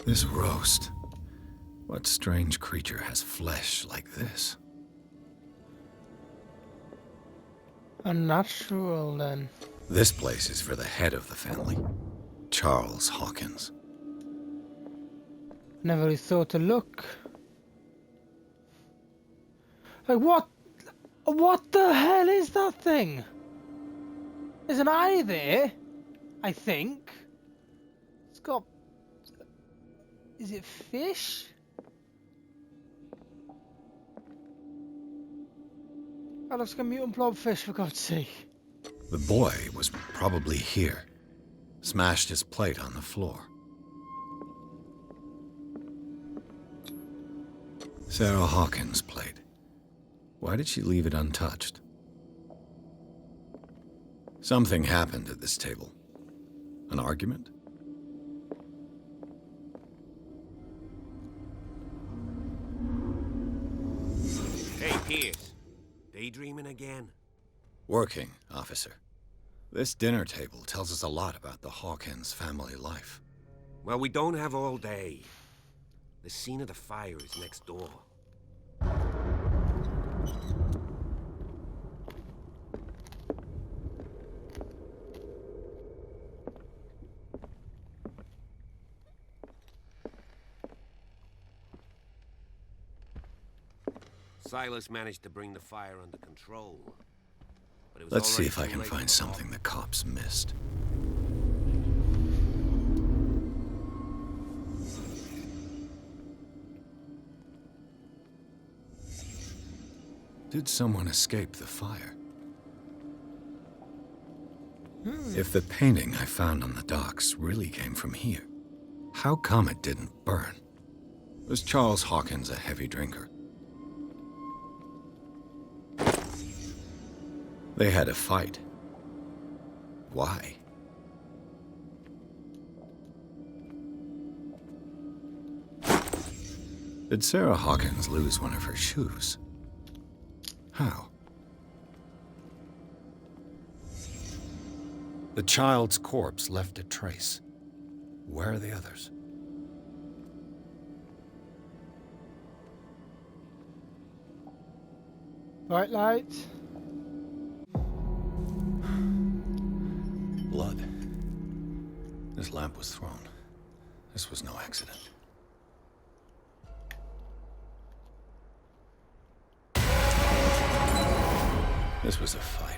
This roast. What strange creature has flesh like this? Unnatural, then. This place is for the head of the family, Charles Hawkins. Never really thought to look. Like, what the hell is that thing? There's an eye there, I think. It's got... Is it fish? That looks like a mutant blobfish, for God's sake. The boy was probably here. Smashed his plate on the floor. Sarah Hawkins' plate. Why did she leave it untouched? Something happened at this table. An argument? Hey, Pierce. Daydreaming again? Working, officer. This dinner table tells us a lot about the Hawkins family life. Well, we don't have all day. The scene of the fire is next door. Silas managed to bring the fire under control. But it was Let's see already if I too can late find for something the cops missed. Did someone escape the fire? If the painting I found on the docks really came from here, how come it didn't burn? Was Charles Hawkins a heavy drinker? They had a fight. Why? Did Sarah Hawkins lose one of her shoes? How? The child's corpse left a trace. Where are the others? Bright light. Blood. This lamp was thrown. This was no accident. This was a fight.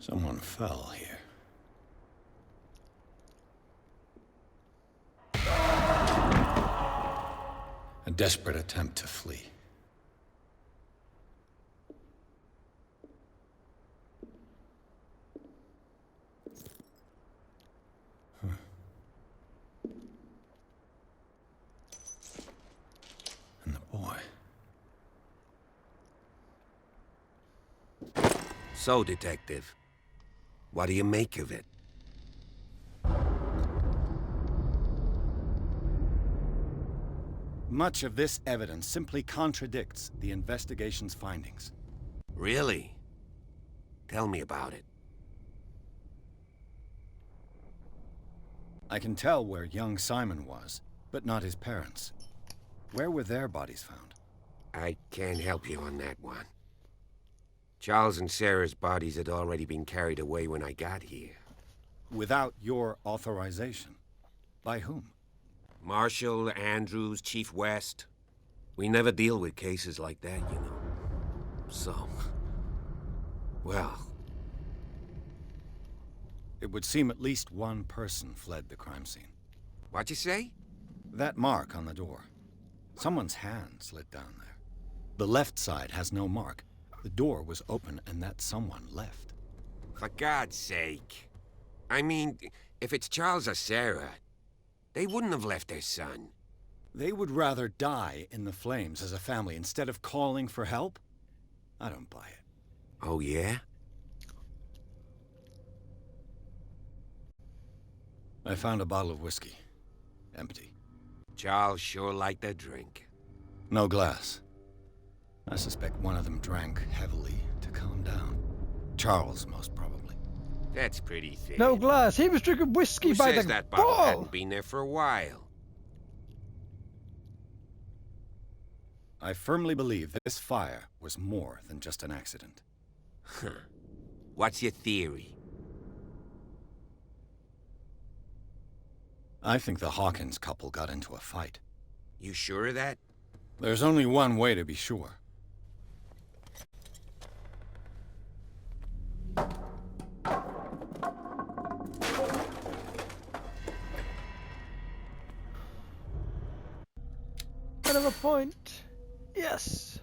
Someone fell here. A desperate attempt to flee. And the boy. So, Detective, what do you make of it? Much of this evidence simply contradicts the investigation's findings. Really? Tell me about it. I can tell where young Simon was, but not his parents. Where were their bodies found? I can't help you on that one. Charles and Sarah's bodies had already been carried away when I got here. Without your authorization? By whom? Marshall, Andrews, Chief West. We never deal with cases like that, you know. So... well... It would seem at least one person fled the crime scene. What'd you say? That mark on the door. Someone's hand slid down there. The left side has no mark. The door was open and that someone left. For God's sake. I mean, If it's Charles or Sarah, they wouldn't have left their son. They would rather die in the flames as a family instead of calling for help? I don't buy it. Oh, yeah? I found a bottle of whiskey. Empty. Charles sure liked a drink. No glass. I suspect one of them drank heavily to calm down. Charles, most probably. That's pretty thin. No glass. He was drinking whiskey Who by says the that bottle ball. hadn't been there for a while? I firmly believe this fire was more than just an accident. Huh. What's your theory? I think the Hawkins couple got into a fight. You sure of that? There's only one way to be sure. Kind of a point. Yes.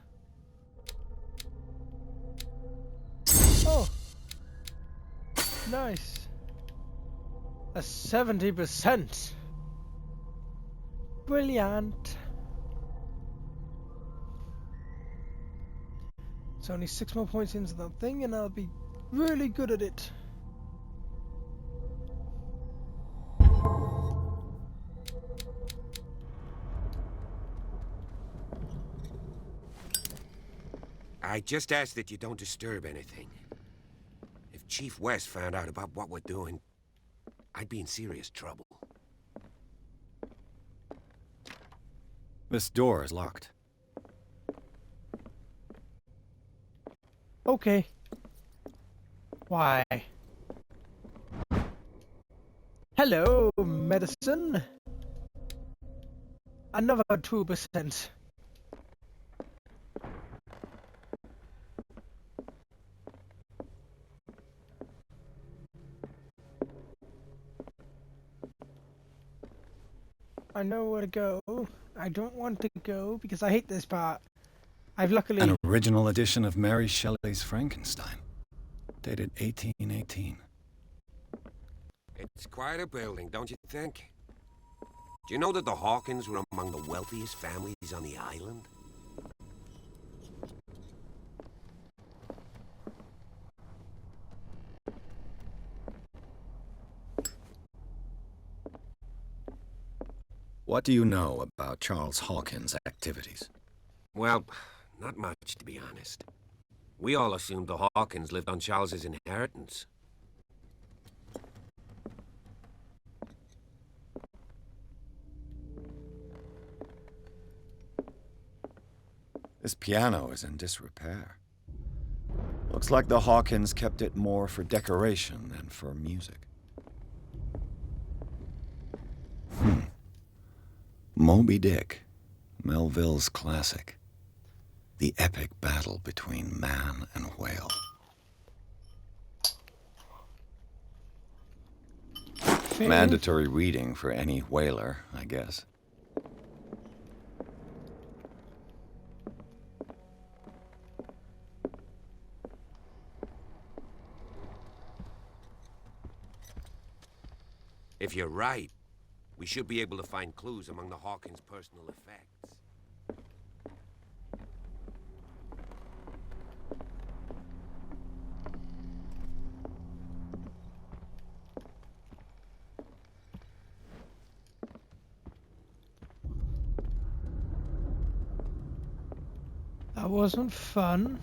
Oh. Nice. A 70%. Brilliant. It's only 6 more points into that thing and I'll be really good at it. I just ask that you don't disturb anything. If Chief West found out about what we're doing, I'd be in serious trouble. This door is locked. Okay. Why? Hello, medicine. Another 2%. I know where to go. I don't want to go because I hate this part. I've luckily... An original edition of Mary Shelley's Frankenstein, dated 1818. It's quite a building, don't you think? Do you know that the Hawkins were among the wealthiest families on the island? What do you know about Charles Hawkins' activities? Well, not much, to be honest. We all assumed the Hawkins lived on Charles's inheritance. This piano is in disrepair. Looks like the Hawkins kept it more for decoration than for music. Moby Dick, Melville's classic. The epic battle between man and whale. Mandatory reading for any whaler, I guess. If you're right, we should be able to find clues among the Hawkins' personal effects. That wasn't fun.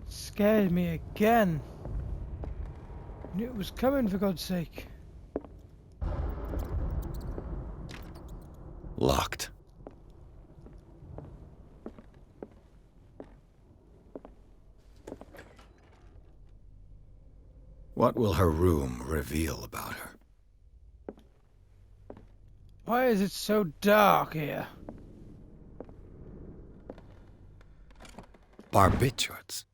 Scared me again. Knew it was coming, for God's sake. Locked. What will her room reveal about her? Why is it so dark here? Barbiturates.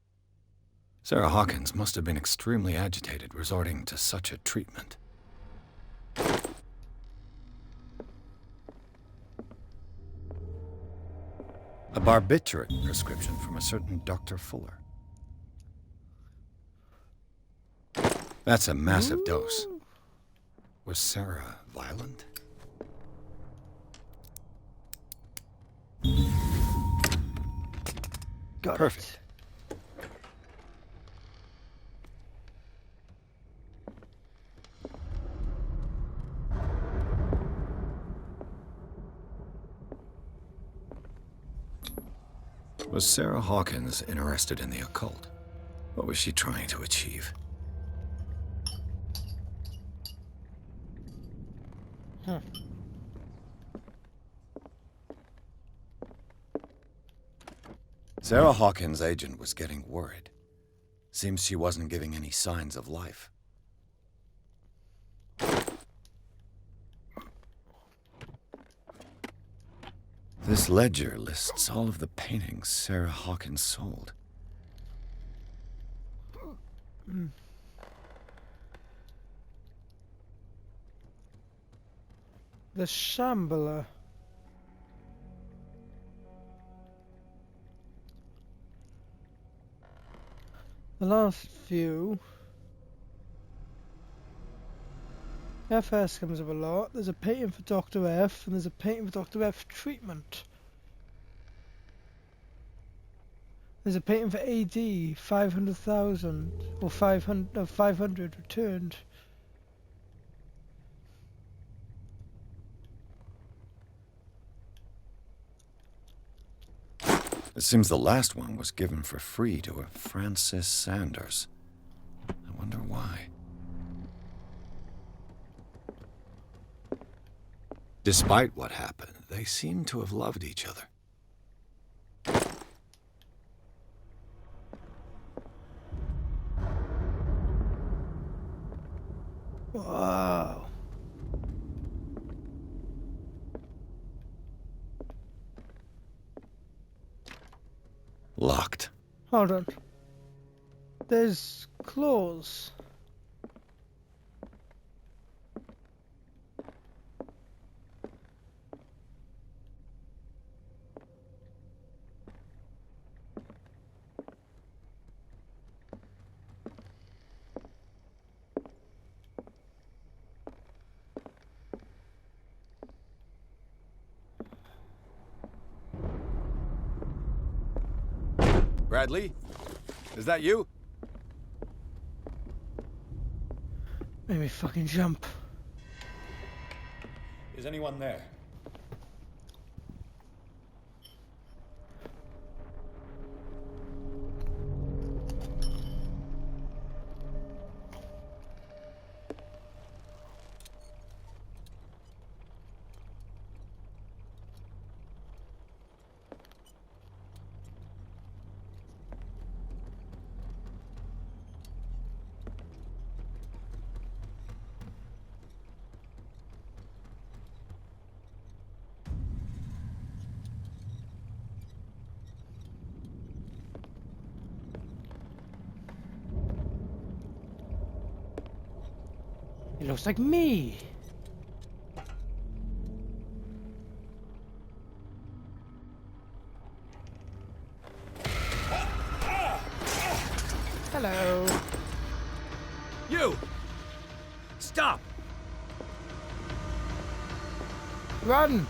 Sarah Hawkins must have been extremely agitated, resorting to such a treatment. A barbiturate prescription from a certain Dr. Fuller. That's a massive dose. Was Sarah violent? Got Perfect. Was Sarah Hawkins interested in the occult? What was she trying to achieve? Huh. Sarah Hawkins' agent was getting worried. Seems she wasn't giving any signs of life. This ledger lists all of the paintings Sarah Hawkins sold. The Shambler. The last few. FS comes up a lot. There's a painting for Dr. F, and there's a painting for Dr. F treatment. There's a painting for AD, 500,000, or 500 returned. It seems the last one was given for free to a Francis Sanders. I wonder why. Despite what happened, they seem to have loved each other. Wow. Locked. Hold on. There's claws. Bradley? Is that you? Made me fucking jump. Is anyone there? It looks like me. Hello. You! Stop! Run!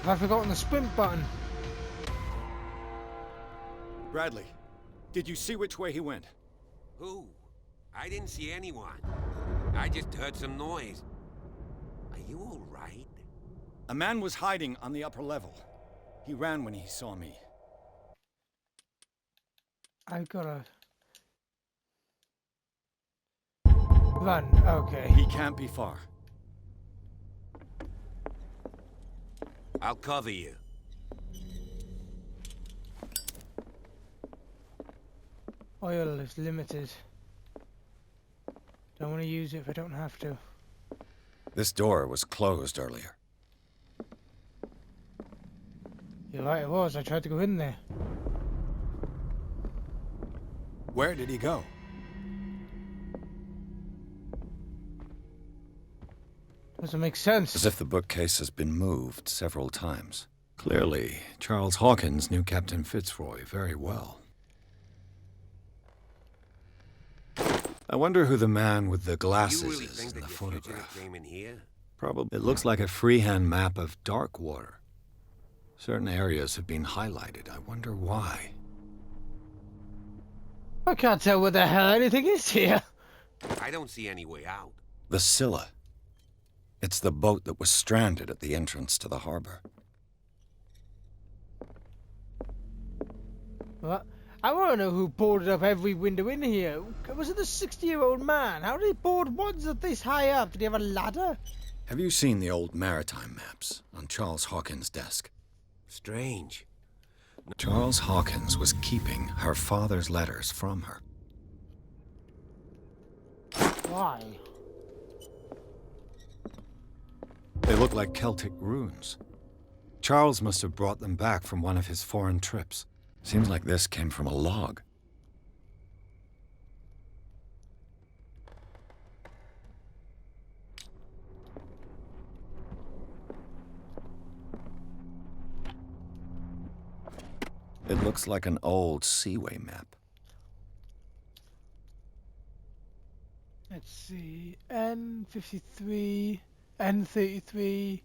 Have I forgotten the sprint button? Bradley, did you see which way he went? Who? I didn't see anyone. I just heard some noise. Are you all right? A man was hiding on the upper level. He ran when he saw me. I gotta run. Okay. He can't be far. I'll cover you. Oil is limited. Don't want to use it if I don't have to. This door was closed earlier. You're right, it was. I tried to go in there. Where did he go? Doesn't make sense. As if the bookcase has been moved several times. Clearly, Charles Hawkins knew Captain Fitzroy very well. I wonder who the man with the glasses You really is think in the that your fugitive photograph. came in here? Probably. It looks like a freehand map of dark water. Certain areas have been highlighted. I wonder why. I can't tell where the hell anything is here. I don't see any way out. The Scylla. It's the boat that was stranded at the entrance to the harbor. What? I want to know who boarded up every window in here. Was it the 60-year-old man? How did he board ones that this high up? Did he have a ladder? Have you seen the old maritime maps on Charles Hawkins' desk? Strange. Charles Hawkins was keeping her father's letters from her. Why? They look like Celtic runes. Charles must have brought them back from one of his foreign trips. Seems like this came from a log. It looks like an old seaway map. Let's see. N53, N33,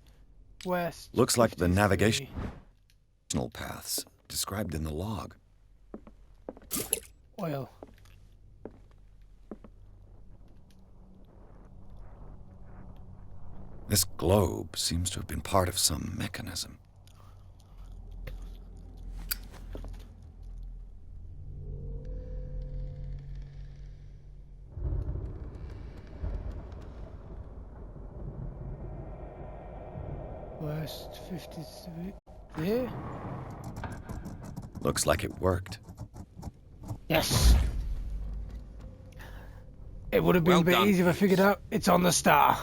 West. Looks like the 53. navigational paths described in the log. Oil. This globe seems to have been part of some mechanism. West 53. There? Looks like it worked. Yes. It would have been Well a bit done, easier if I figured out it's on the star.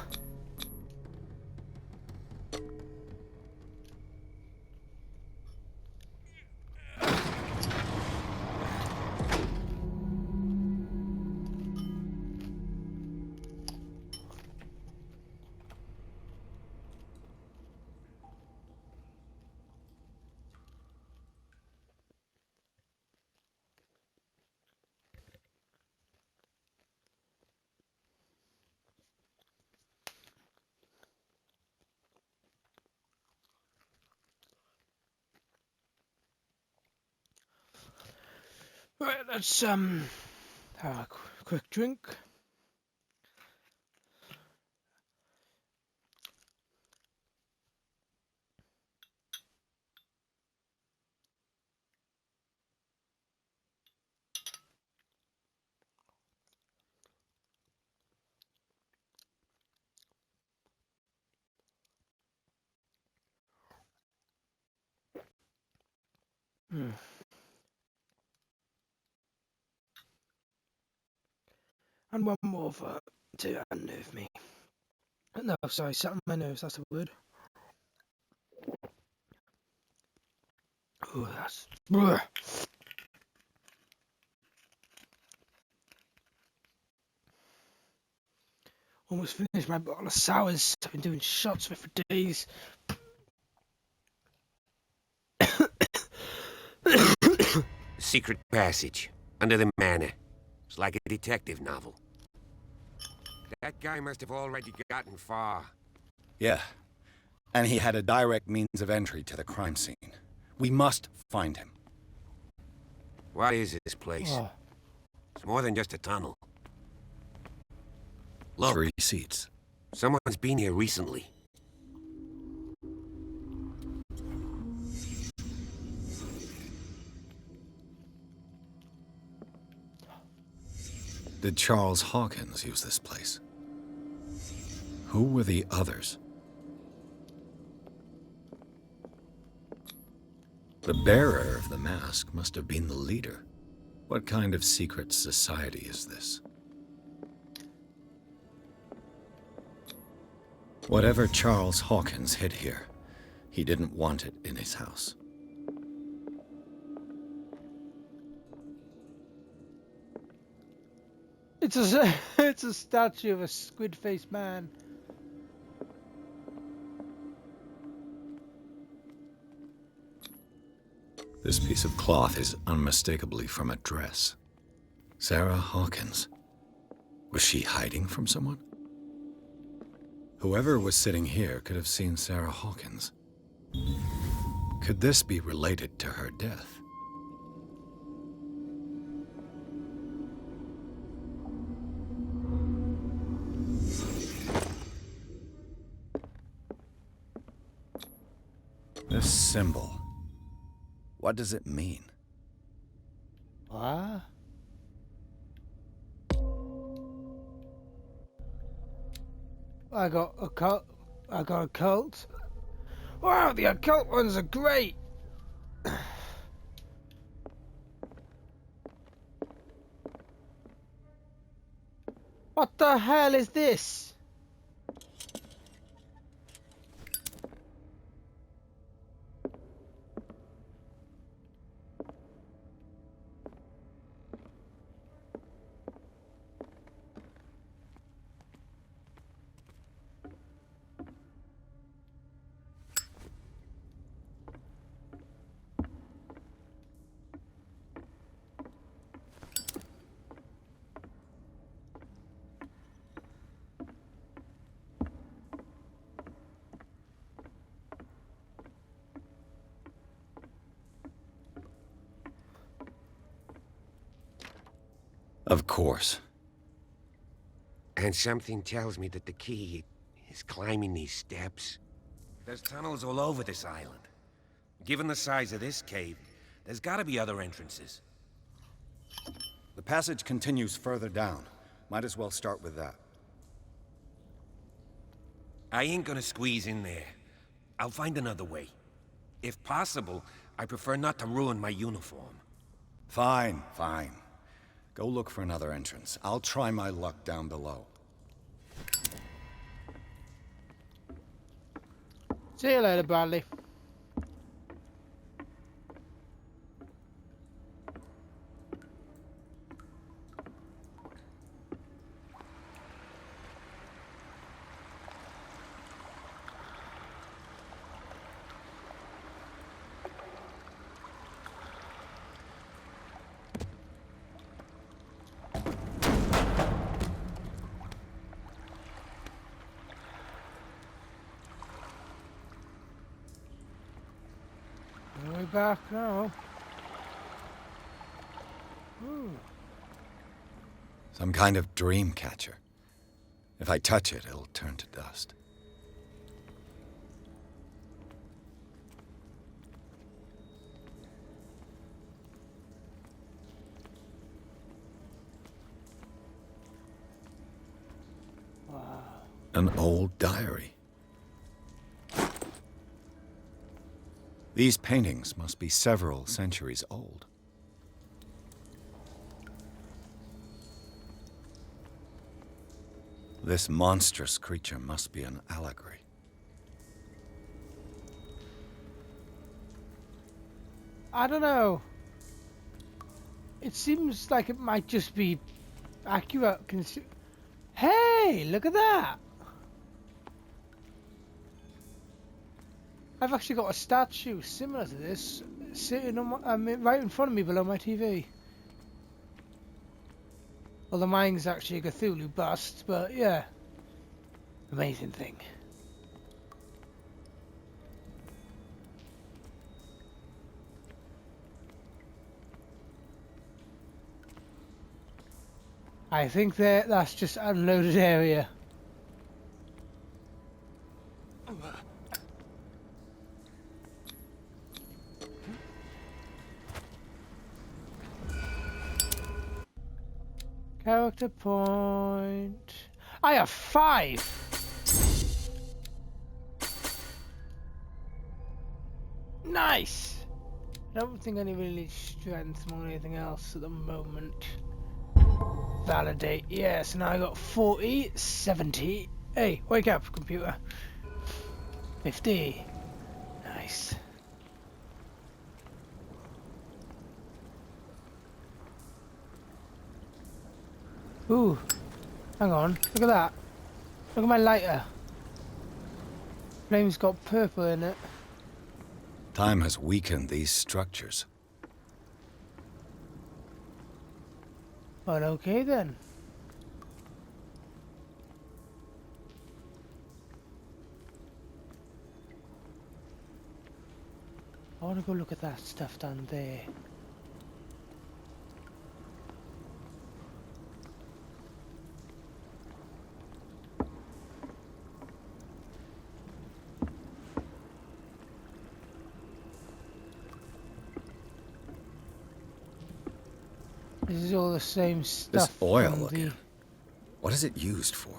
Right, let's have a quick drink. And one more to unnerve me. No, sorry, set on my nerves, that's the word. Oh, that's... Bleh. Almost finished my bottle of sours. I've been doing shots of it for days. Secret passage under the manor. It's like a detective novel. That guy must have already gotten far. Yeah, and he had a direct means of entry to the crime scene. We must find him. What is this place? Oh. It's more than just a tunnel. Look. 3 seats. Someone's been here recently. Did Charles Hawkins use this place? Who were the others? The bearer of the mask must have been the leader. What kind of secret society is this? Whatever Charles Hawkins hid here, he didn't want it in his house. It's a it's a statue of a squid-faced man. This piece of cloth is unmistakably from a dress. Sarah Hawkins. Was she hiding from someone? Whoever was sitting here could have seen Sarah Hawkins. Could this be related to her death? This symbol. What does it mean? What? I got a cult. Wow, the occult ones are great. What the hell is this? Of course. And something tells me that the key is climbing these steps. There's tunnels all over this island. Given the size of this cave, there's gotta be other entrances. The passage continues further down. Might as well start with that. I ain't gonna squeeze in there. I'll find another way. If possible, I prefer not to ruin my uniform. Fine, fine. Go look for another entrance. I'll try my luck down below. See you later, Bradley. We're back now. Ooh. Some kind of dream catcher. If I touch it, it'll turn to dust. Wow. An old diary. These paintings must be several centuries old. This monstrous creature must be an allegory. I don't know. It seems like it might just be accurate. Hey, look at that! I've actually got a statue similar to this sitting on right in front of me below my TV. Well, the mine's actually a Cthulhu bust, but yeah, amazing thing. I think that's just unloaded area. Character point. I have 5. Nice. I don't think I really need strength more than anything else at the moment. Validate. Yes, now I got 40, 70. Hey, wake up, computer. 50. Nice. Ooh, hang on. Look at that. Look at my lighter. Flame's got purple in it. Time has weakened these structures. Well, okay then. I want to go look at that stuff down there. This is all the same stuff. This oil from again. What is it used for?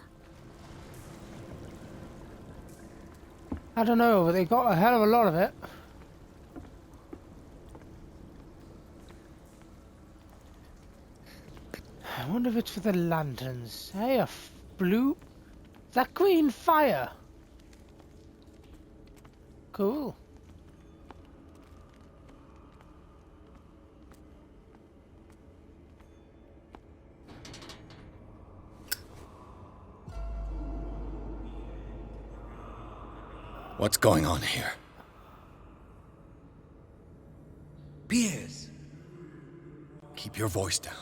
I don't know, but they got a hell of a lot of it. I wonder if it's for the lanterns. Hey, a blue... Is that green fire? Cool. What's going on here? Piers! Keep your voice down.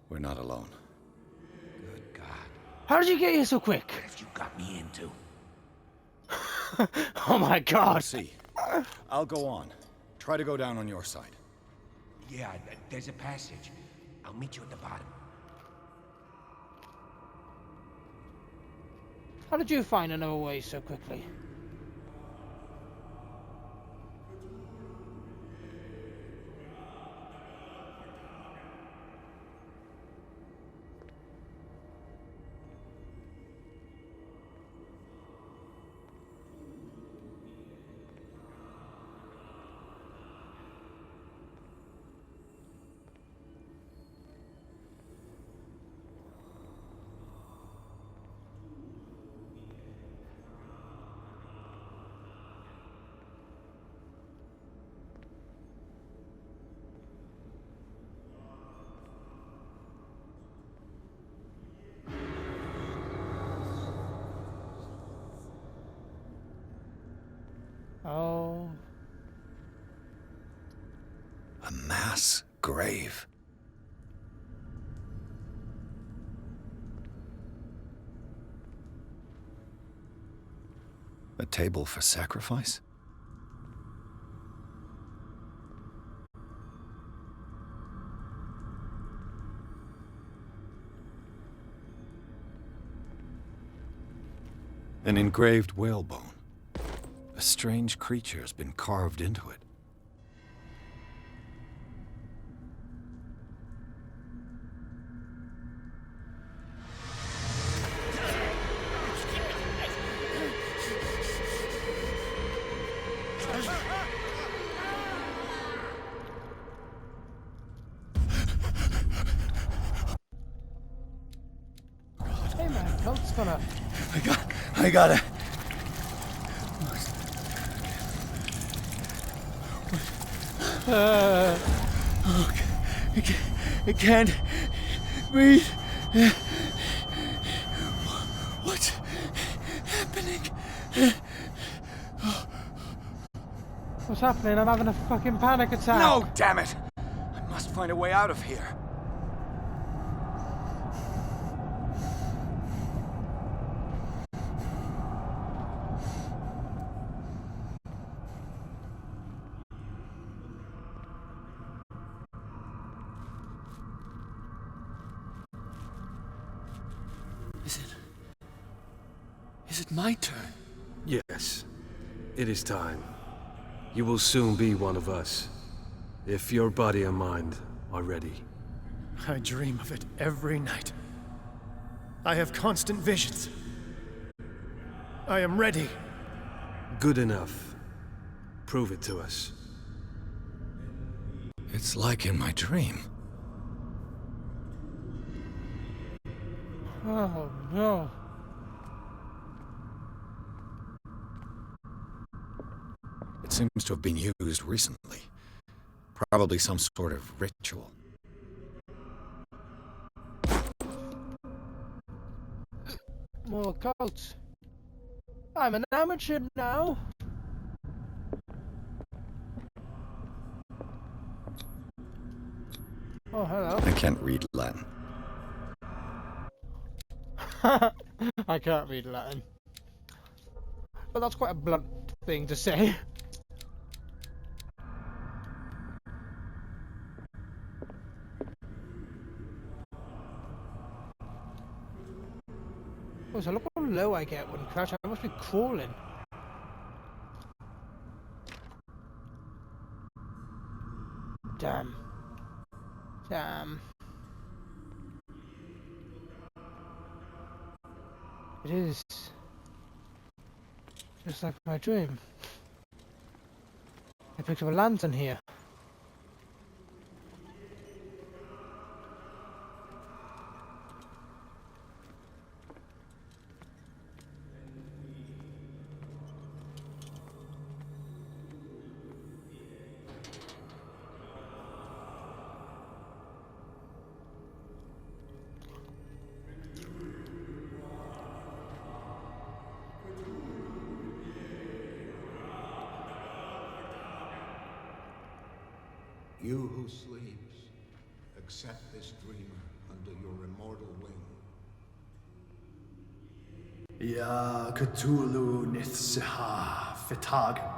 We're not alone. Good God. How did you get here so quick? What have you got me into? Oh my God. See, I'll go on. Try to go down on your side. Yeah, there's a passage. I'll meet you at the bottom. How did you find another way so quickly? Oh. A mass grave. A table for sacrifice? An engraved whalebone. A strange creature has been carved into it. Hey man, Colt's gonna... I gotta... I can't breathe. What's happening? What's happening? I'm having a fucking panic attack. No, damn it! I must find a way out of here. Is it my turn? Yes. It is time. You will soon be one of us, if your body and mind are ready. I dream of it every night. I have constant visions. I am ready. Good enough. Prove it to us. It's like in my dream. Oh no. It seems to have been used recently. Probably some sort of ritual. more cults. I'm an amateur now. Oh, hello. I can't read Latin. I can't read Latin. But that's quite a blunt thing to say. Oh, so look how low I get when crash. I must be crawling. Damn. Damn. It is just like my dream. I picked up a lantern here. You who sleeps, accept this dreamer under your immortal wing. Ya Cthulhu Nithsiha Fitagan.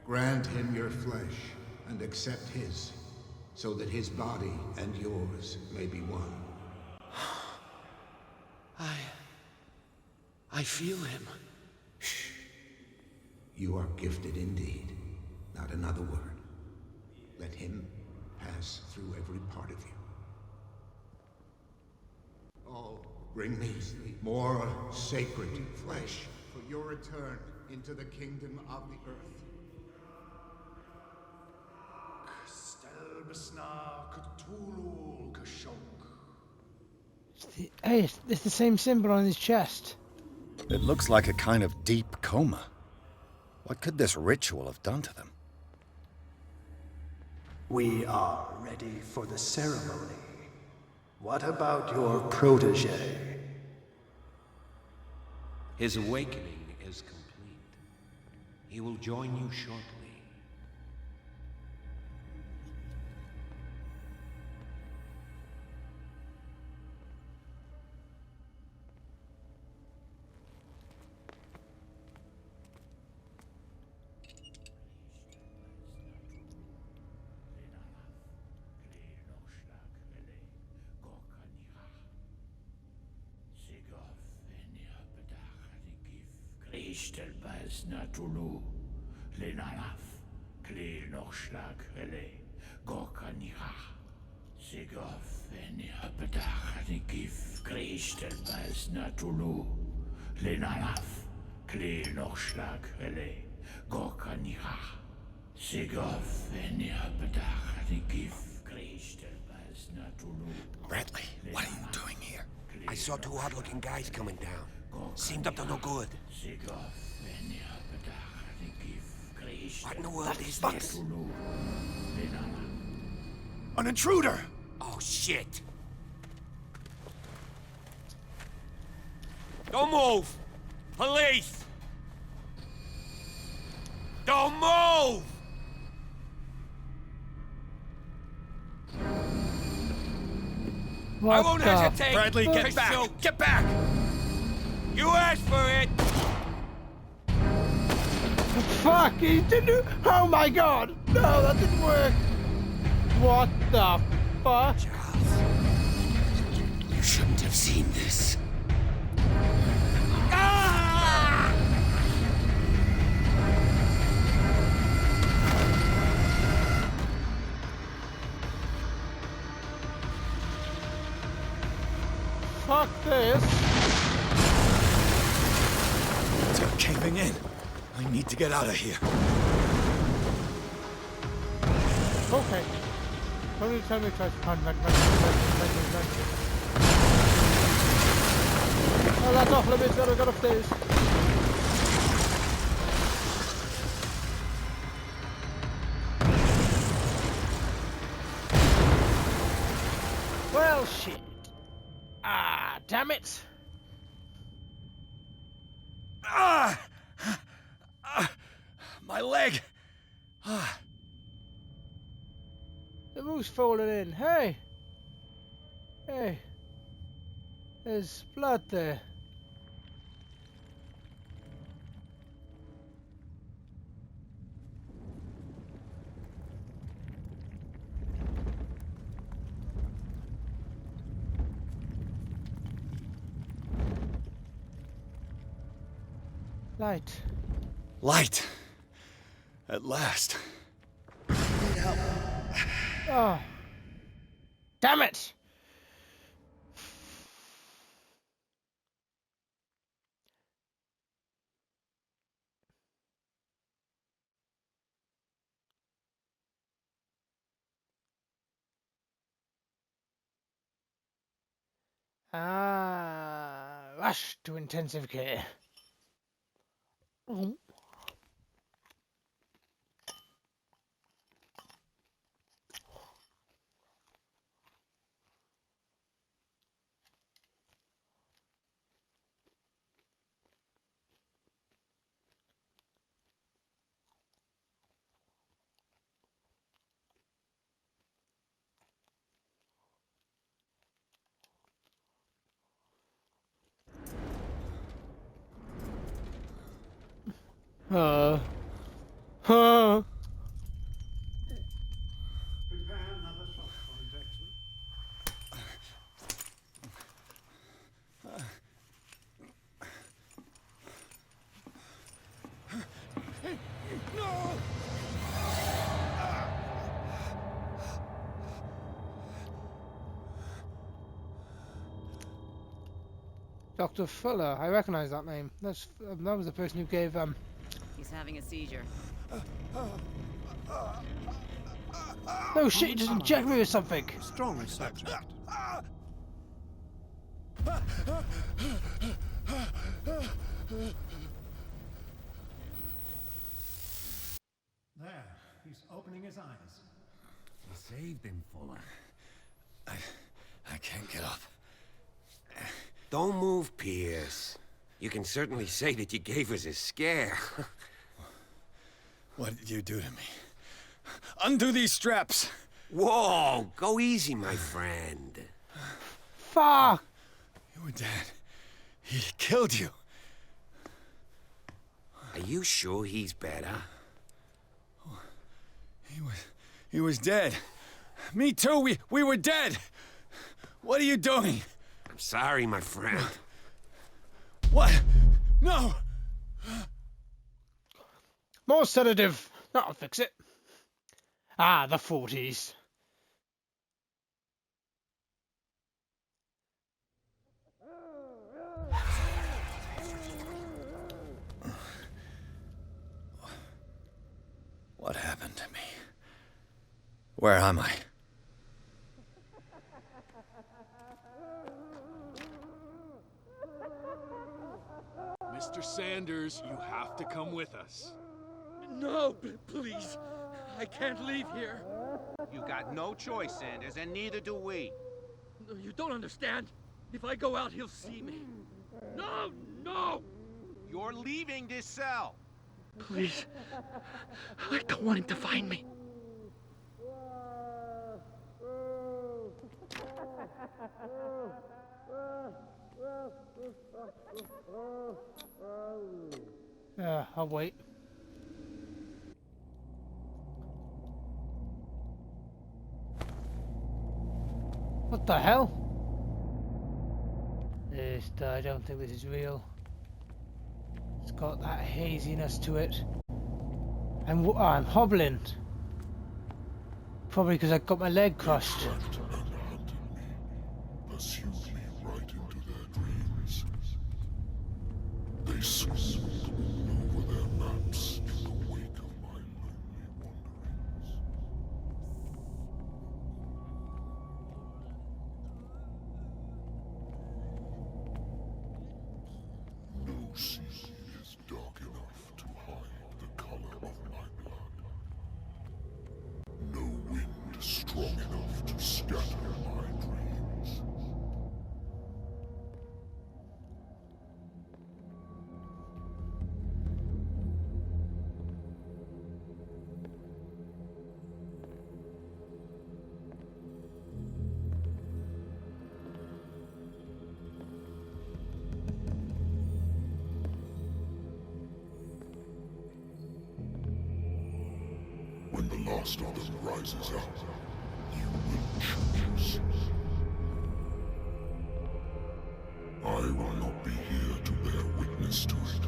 Grant him your flesh and accept his, so that his body and yours may be one. I feel him. Shh. You are gifted indeed. Not another word. Let him pass through every part of you. Oh, bring me more sacred flesh for your return into the kingdom of the earth. Hey, it's the same symbol on his chest. It looks like a kind of deep coma. What could this ritual have done to them? We are ready for the ceremony. What about your protege? His awakening is complete. He will join you shortly. Ishtelbaz Natulu, Lenalaf, Klil Nochschlag, Rele, Gorkanira, Sigov, Venia Bedach, Nikif, Krishtelbaz Natulu, Lenalaf, Klil Nochschlag, Rele, Gorkanira, Sigov, Venia Bedach, Nikif, Krishtelbaz Natulu. Bradley, what are you doing here? I saw two odd-looking guys coming down. Seemed up to no good. What in the world is this? An intruder! Oh, shit! Don't move! Police! Don't move! I won't hesitate! Bradley, get back! Shoot. Get back! You asked for it! Fuck! He didn't. Oh my god! No, that didn't work! What the fuck? Charles, you shouldn't have seen this. Ah! Fuck this! They're caving in. I need to get out of here. Okay. How many times I tried to run. Oh, that's off limits. Gotta go upstairs. Well, shit. Ah, damn it! Ah! My leg! Ah. The roof's falling in. Hey! Hey! There's blood there. Light. Light! At last. Oh. Damn it! Rush to intensive care. Oh. Huh. No! Dr. Fuller, I recognize that name. That was the person who gave He's having a seizure. No shit, you just inject me with something. Strong subject. There, he's opening his eyes. You saved him, Fuller. I can't get up. Don't move, Pierce. You can certainly say that you gave us a scare. What did you do to me? Undo these straps! Whoa! Go easy, my friend. Fuck! You were dead. He killed you. Are you sure he's better? He was dead. Me too, we were dead! What are you doing? I'm sorry, my friend. What? No! More sedative. That'll fix it. Ah, the 40s. What happened to me? Where am I? Mr. Sanders, you have to come with us. No, please. I can't leave here. You got no choice, Sanders, and neither do we. No, you don't understand. If I go out, he'll see me. No, no! You're leaving this cell. Please. I don't want him to find me. I'll wait. What the hell? I don't think this is real. It's got that haziness to it. I'm hobbling. Probably because I got my leg crushed. Pursued me right into their dreams. They swooped over their maps in the wake of my lonely wanderings. No sea is dark enough to hide the color of my blood. No wind strong enough to scatter my dreams. the last of them rises up, you will choose. I will not be here to bear witness to it,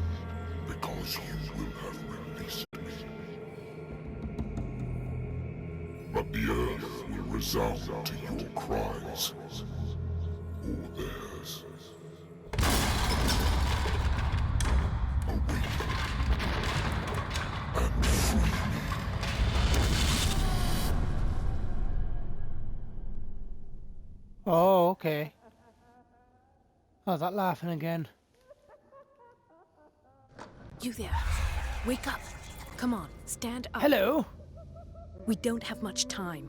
because you will have released me. But the earth will resound to your cries, or theirs. Awake and free me. Oh, okay. Oh, that laughing again. You there. Wake up. Come on, stand up. Hello? We don't have much time.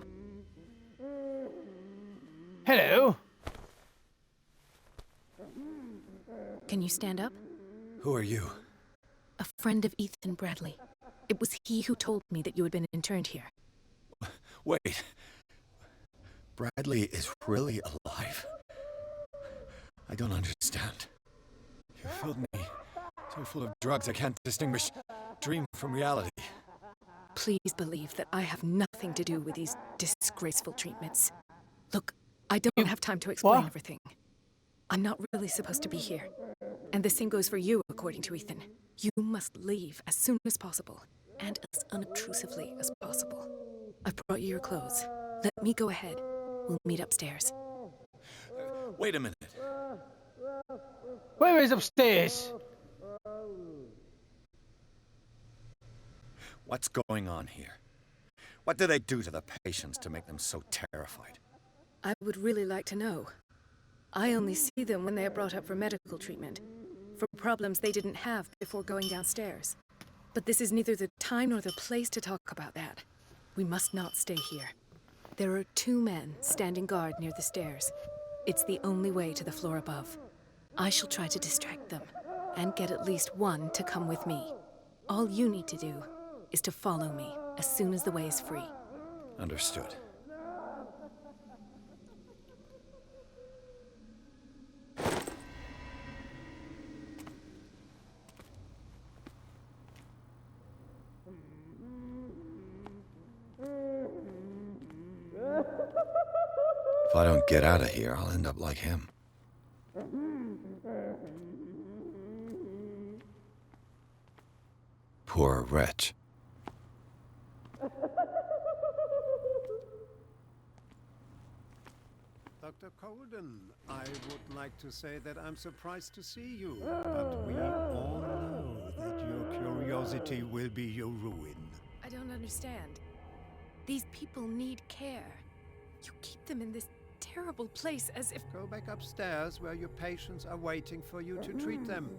Hello? Can you stand up? Who are you? A friend of Ethan Bradley. It was he who told me that you had been interned here. Wait. Bradley is really alive? I don't understand. You filled me so full of drugs I can't distinguish dream from reality. Please believe that I have nothing to do with these disgraceful treatments. Look, I don't have time to explain everything. I'm not really supposed to be here. And the same goes for you, according to Ethan. You must leave as soon as possible, and as unobtrusively as possible. I've brought you your clothes. Let me go ahead. We'll meet upstairs. Wait a minute. Where is upstairs? What's going on here? What do they do to the patients to make them so terrified? I would really like to know. I only see them when they are brought up for medical treatment, for problems they didn't have before going downstairs. But this is neither the time nor the place to talk about that. We must not stay here. There are 2 men standing guard near the stairs. It's the only way to the floor above. I shall try to distract them, and get at least one to come with me. All you need to do is to follow me as soon as the way is free. Understood. If I don't get out of here, I'll end up like him. Poor wretch. Dr. Colden, I would like to say that I'm surprised to see you, but we all know that your curiosity will be your ruin. I don't understand. These people need care. You keep them in this terrible place as if... Go back upstairs where your patients are waiting for you to treat them.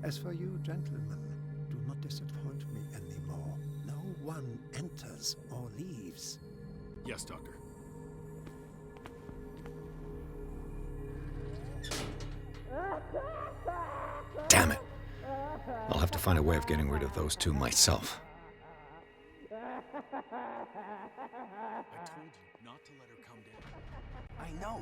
As for you, gentlemen, do not disappoint me anymore. No one enters or leaves. Yes, Doctor. Damn it. I'll have to find a way of getting rid of those 2 myself. I told you not to let her come down. I know.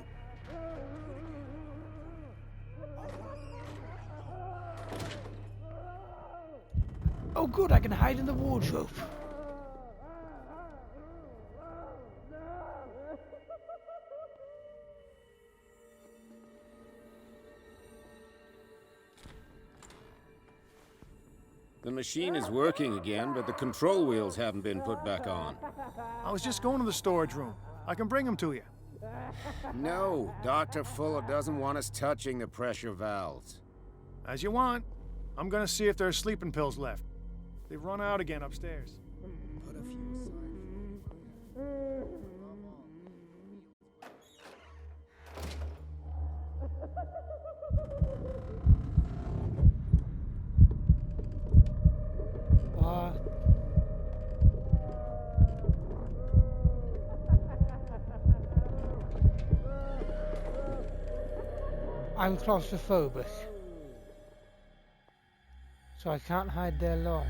Oh good, I can hide in the wardrobe. The machine is working again, but the control wheels haven't been put back on. I was just going to the storage room. I can bring them to you. No, Dr. Fuller doesn't want us touching the pressure valves. As you want. I'm gonna see if there's sleeping pills left. They've run out again upstairs. Put a few I'm claustrophobic, so I can't hide there long.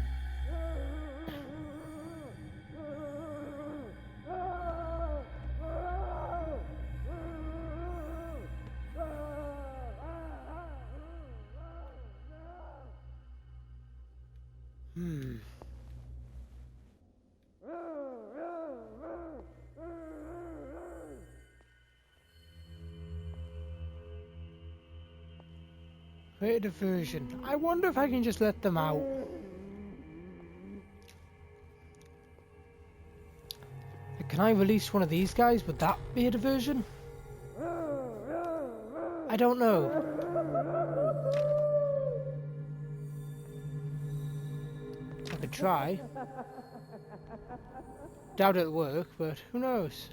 Create a diversion. I wonder if I can just let them out. Can I release one of these guys? Would that be a diversion? I don't know. I could try. Doubt it'll work, but who knows?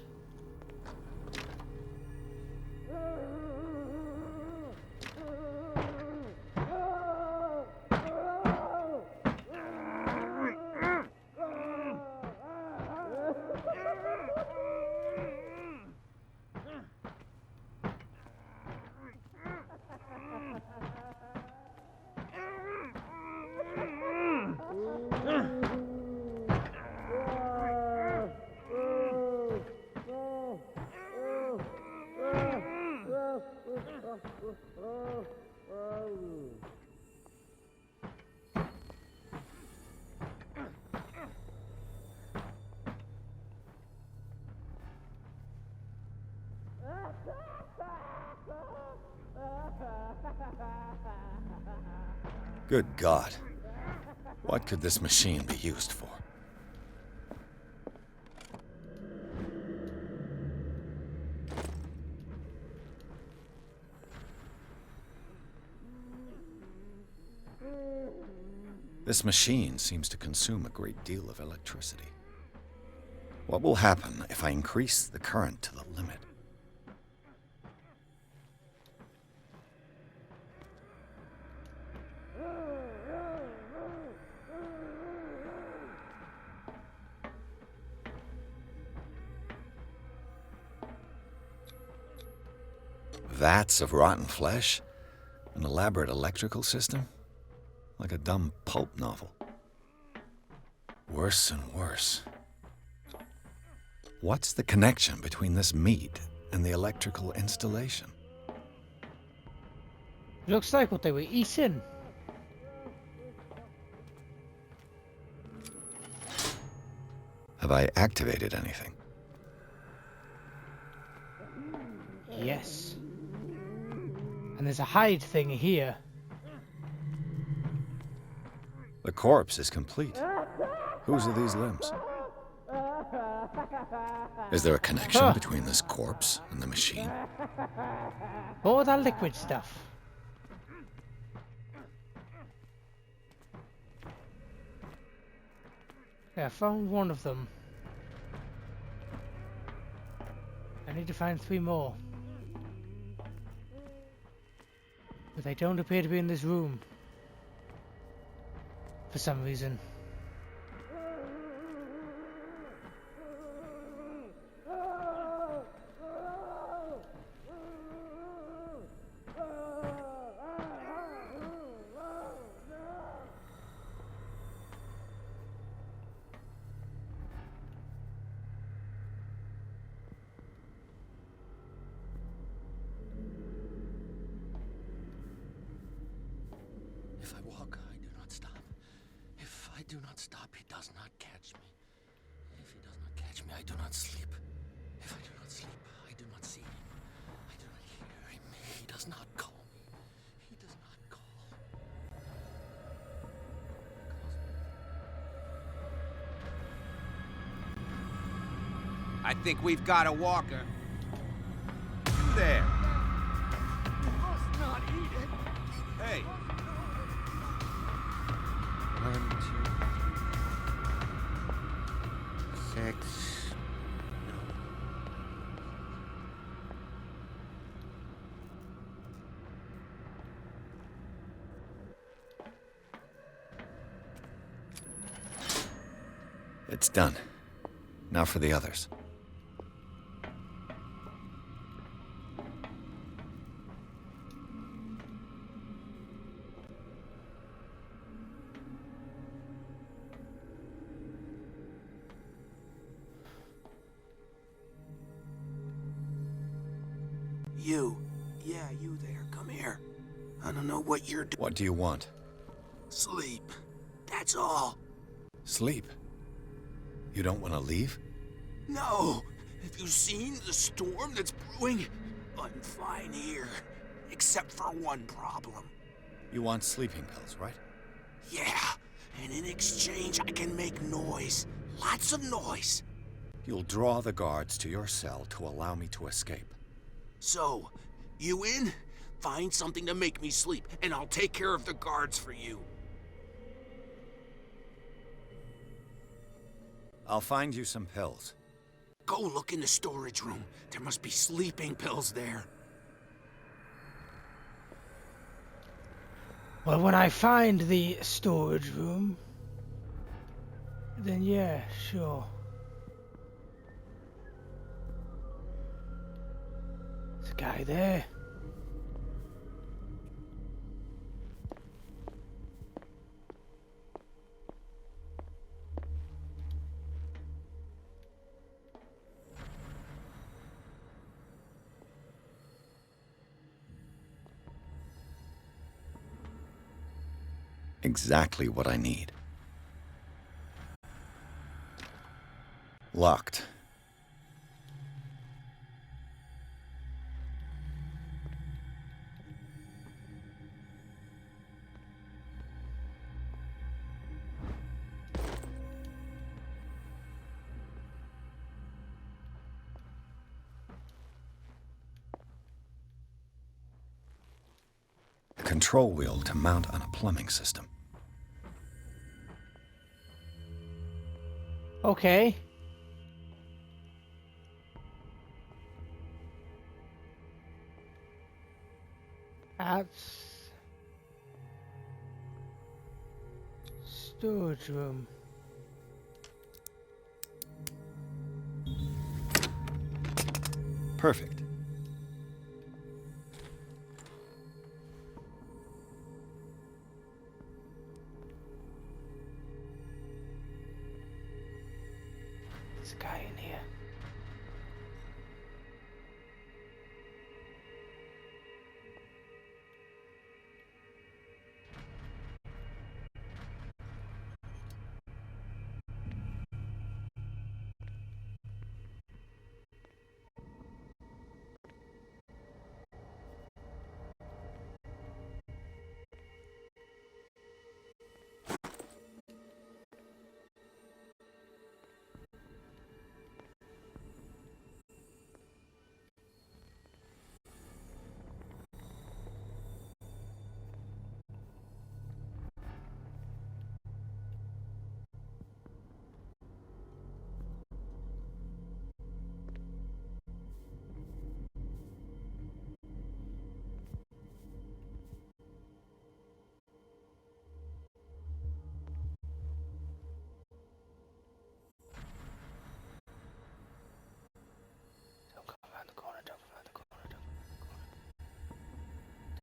Good God. What could this machine be used for? This machine seems to consume a great deal of electricity. What will happen if I increase the current to the limit? Vats of rotten flesh? An elaborate electrical system? Like a dumb pulp novel. Worse and worse. What's the connection between this meat and the electrical installation? Looks like what they were eating. Have I activated anything? Yes. And there's a hide thing here. The corpse is complete. Whose are these limbs? Is there a connection between this corpse and the machine? All that liquid stuff. Yeah, I found one of them. I need to find 3 more. But they don't appear to be in this room. For some reason. If I walk, I do not stop. If I do not stop, he does not catch me. If he does not catch me, I do not sleep. If I do not sleep, I do not see him. I do not hear him. He does not call me. He does not call. I think we've got a walker. You there. You must not eat it. Hey. 1, 2, 6. It's done. Now for the others. You. Yeah, you there. Come here. I don't know what you're doing. What do you want? Sleep. That's all. Sleep? You don't want to leave? No. Have you seen the storm that's brewing? I'm fine here. Except for one problem. You want sleeping pills, right? Yeah, and in exchange I can make noise. Lots of noise. You'll draw the guards to your cell to allow me to escape. So, you in? Find something to make me sleep, and I'll take care of the guards for you. I'll find you some pills. Go look in the storage room. There must be sleeping pills there. Well, when I find the storage room, then yeah, sure. There's a guy there. Exactly what I need. Locked. A control wheel to mount on a plumbing system. Okay. That's storage room. Perfect. There's a guy in here.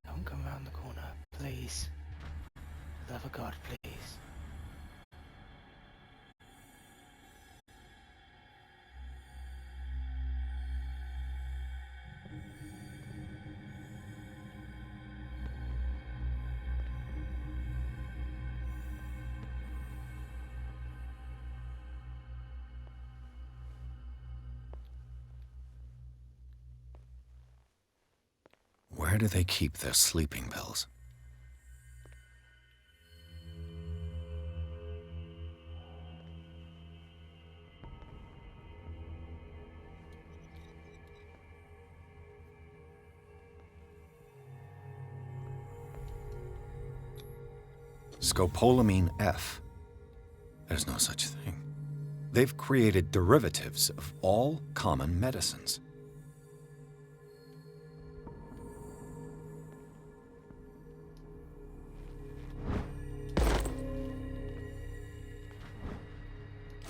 Don't come around the corner, please. For the love of God, please. Where do they keep their sleeping pills? Scopolamine F. There's no such thing. They've created derivatives of all common medicines.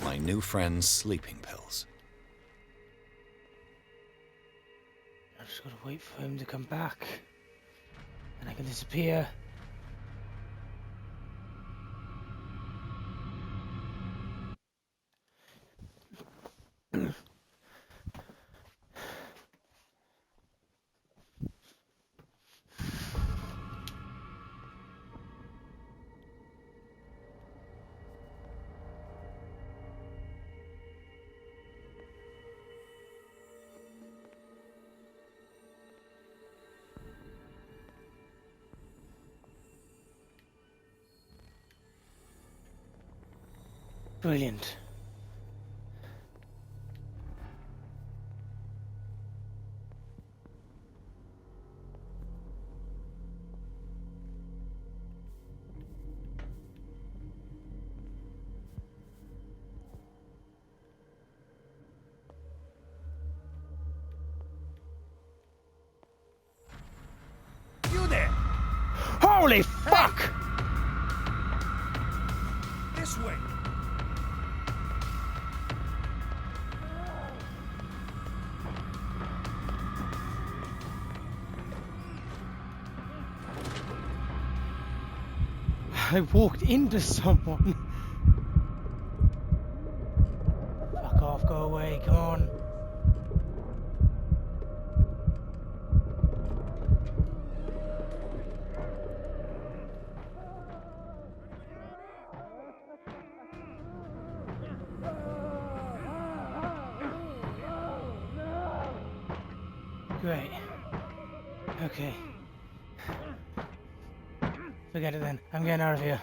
My new friend's sleeping pills. I just gotta wait for him to come back. And I can disappear. Brilliant. You there! Holy fuck! This way! I walked into someone. Fuck off, go away, come on. Great. Okay. Forget it then. I'm getting out of here.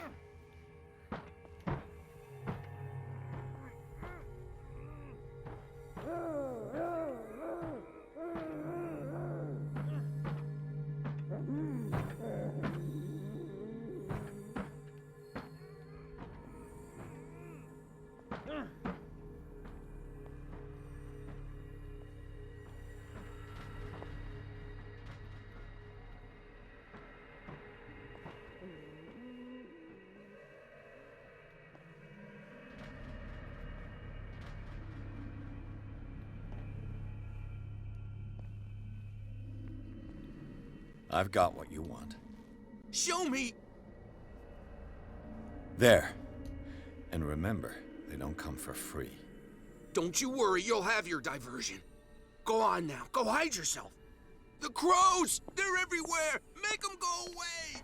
I've got what you want. Show me! There. And remember, they don't come for free. Don't you worry, you'll have your diversion. Go on now, go hide yourself. The crows! They're everywhere! Make them go away!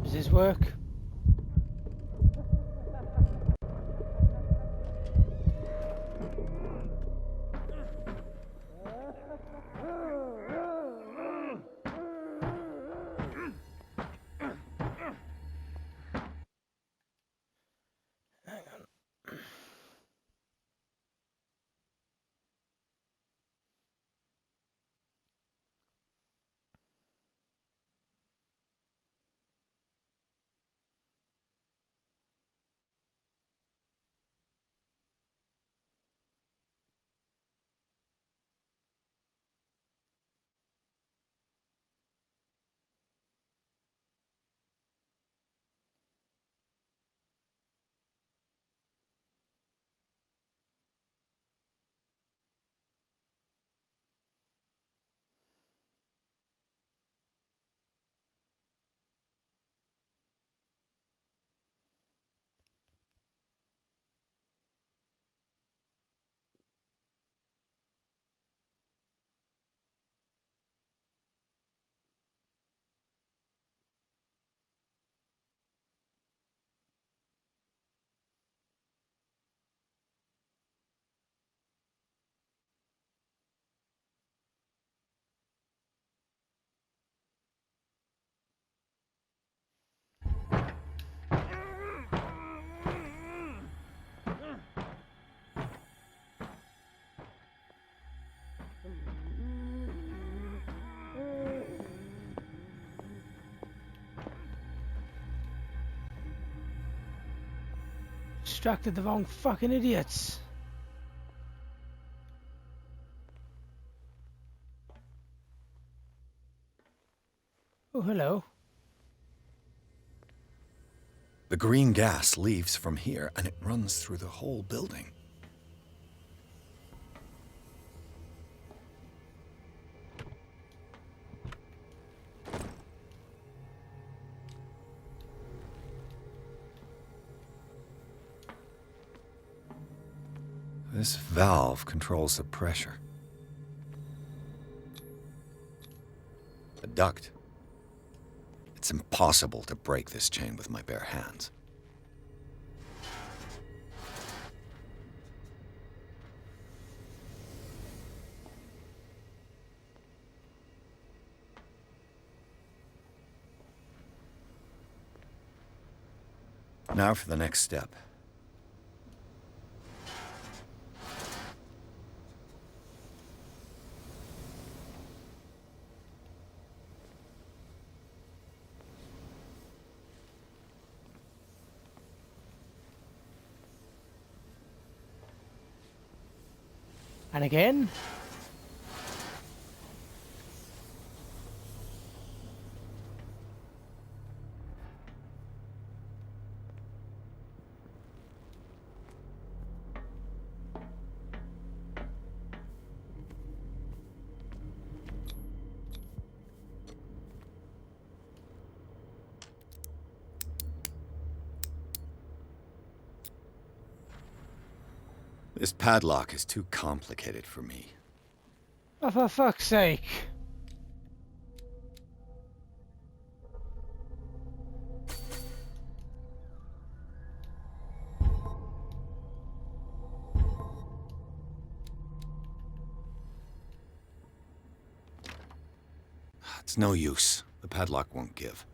Does this work? Distracted the wrong fucking idiots. Oh, hello. The green gas leaves from here, and it runs through the whole building. This valve controls the pressure. A duct. It's impossible to break this chain with my bare hands. Now for the next step. And again. This padlock is too complicated for me. Oh, for fuck's sake. It's no use. The padlock won't give.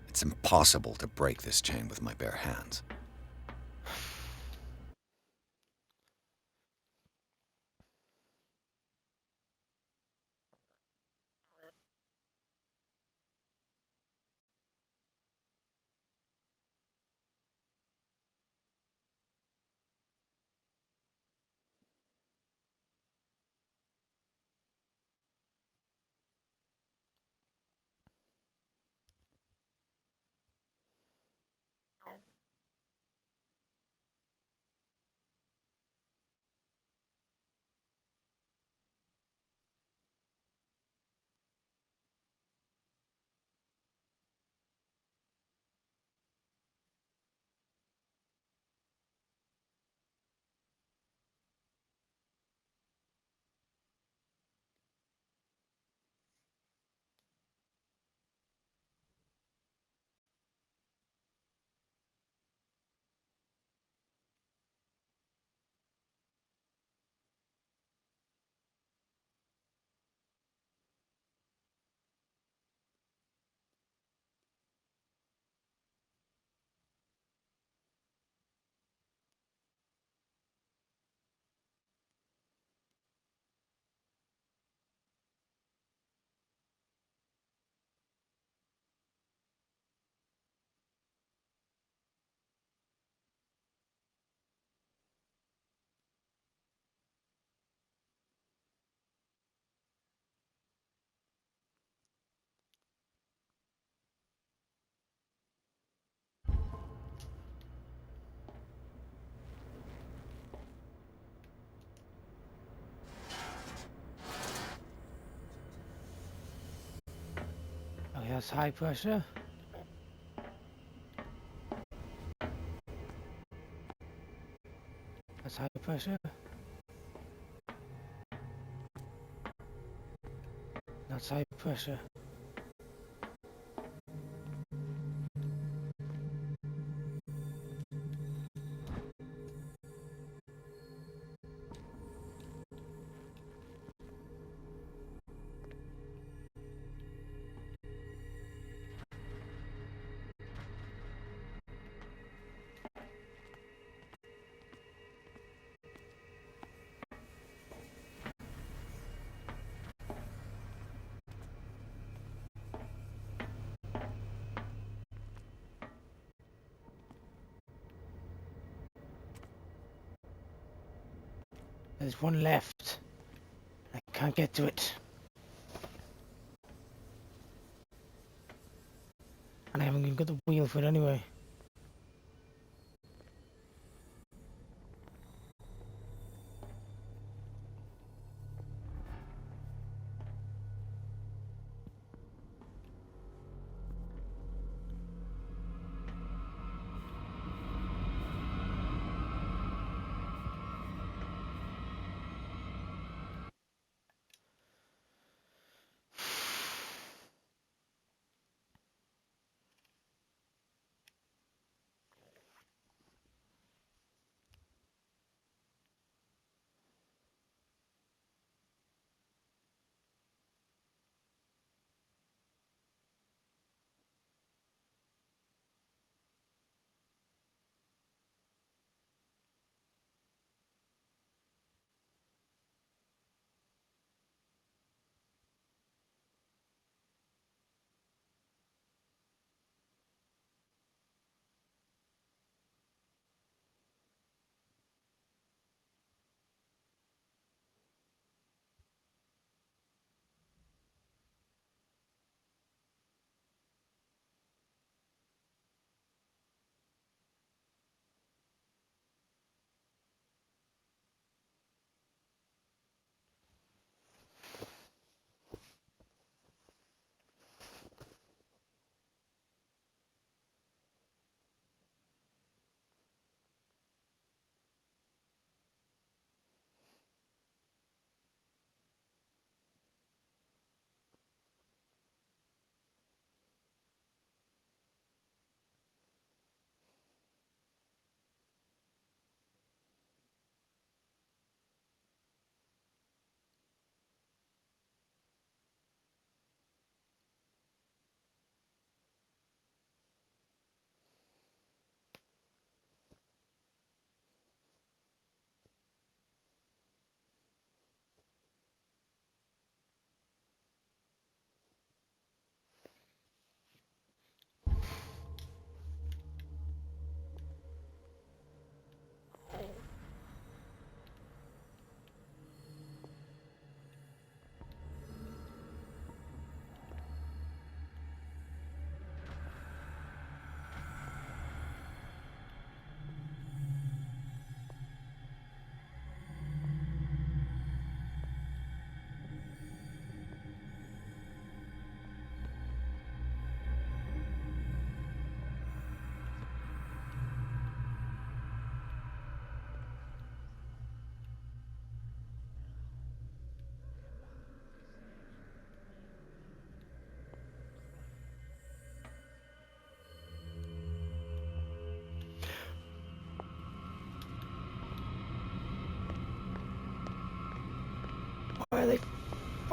It's impossible to break this chain with my bare hands. Oh, that's high pressure. That's high pressure. That's high pressure. There's one left. I can't get to it. And I haven't even got the wheel for it anyway.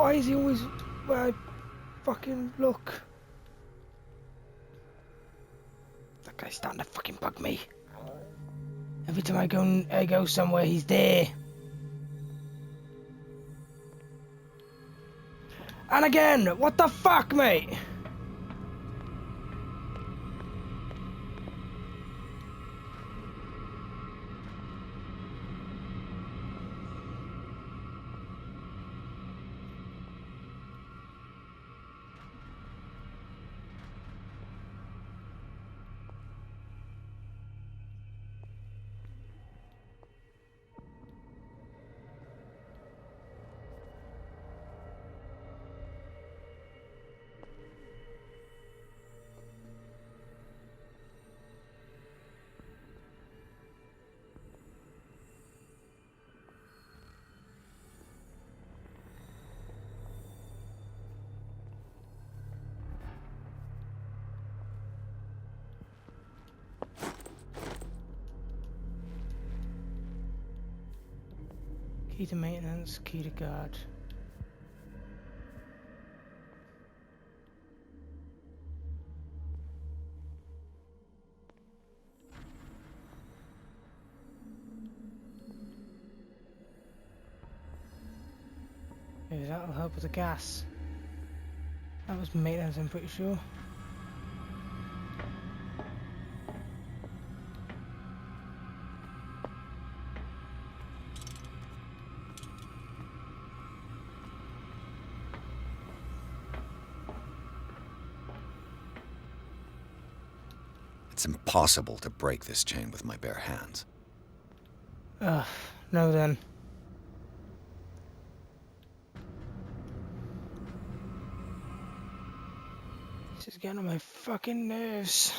Why is he always where I fucking look? That guy's starting to fucking bug me. Every time I go somewhere, he's there. And again, what the fuck, mate? Key to maintenance, key to guard. Maybe that'll help with the gas. That was maintenance, I'm pretty sure. It's impossible to break this chain with my bare hands. Ugh, no then. This is getting on my fucking nerves.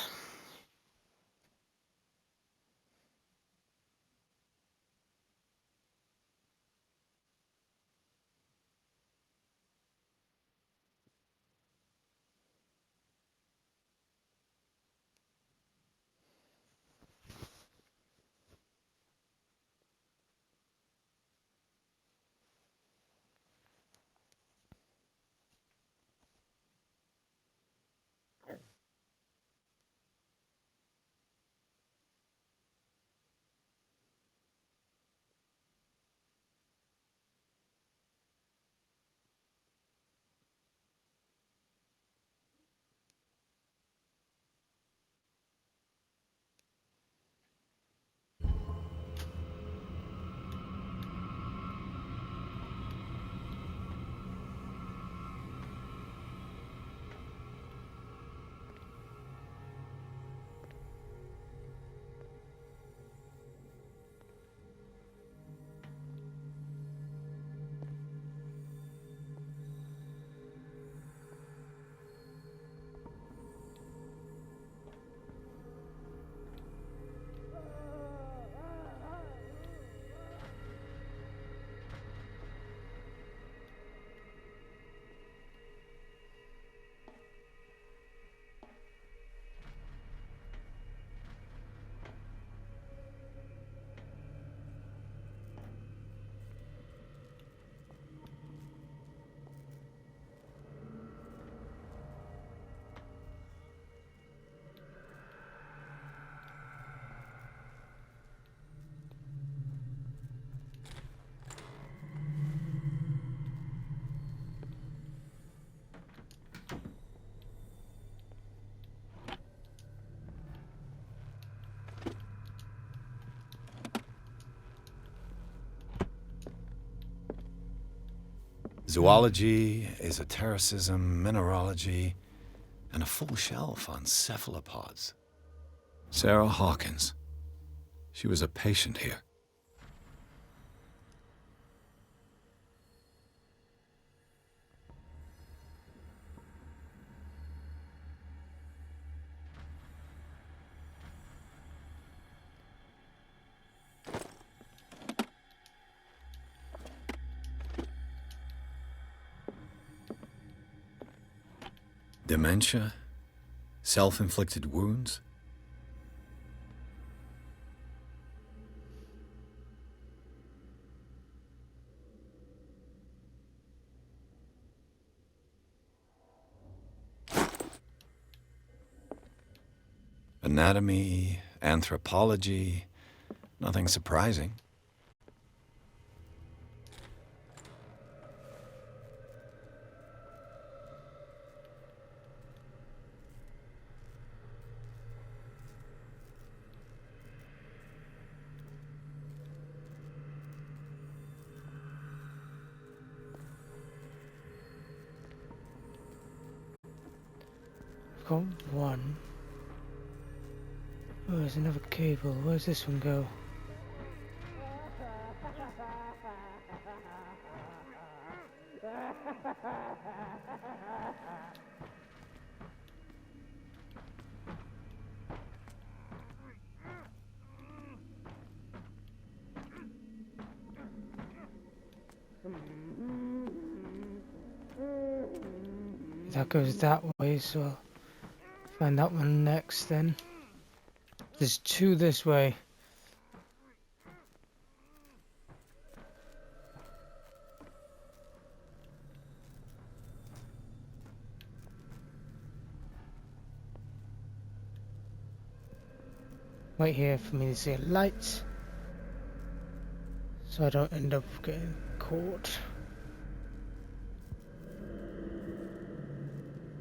Zoology, esotericism, mineralogy, and a full shelf on cephalopods. Sarah Hawkins. She was a patient here. Dementia? Self-inflicted wounds? Anatomy, anthropology, nothing surprising. I've got one. Oh, there's another cable. Where's this one go? That goes that way, so I'll find that one next then. There's two this way. Wait here for me to see a light, so I don't end up getting caught.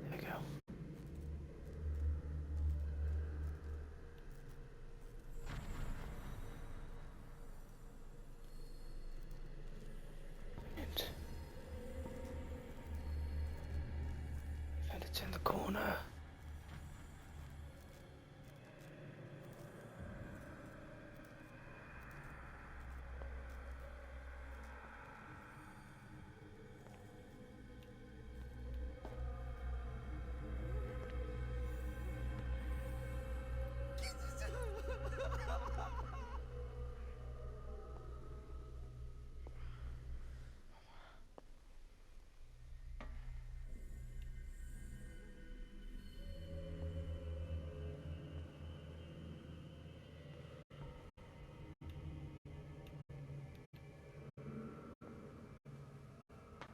There we go. And it's in the corner.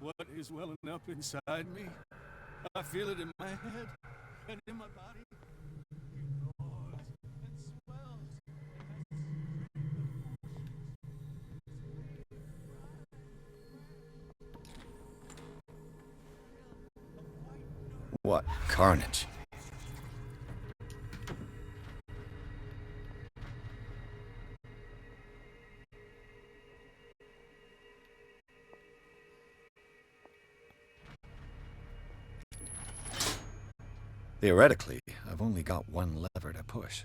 What is welling up inside me? I feel it in my head and in my body. It roars and swells. What carnage? Theoretically, I've only got one lever to push.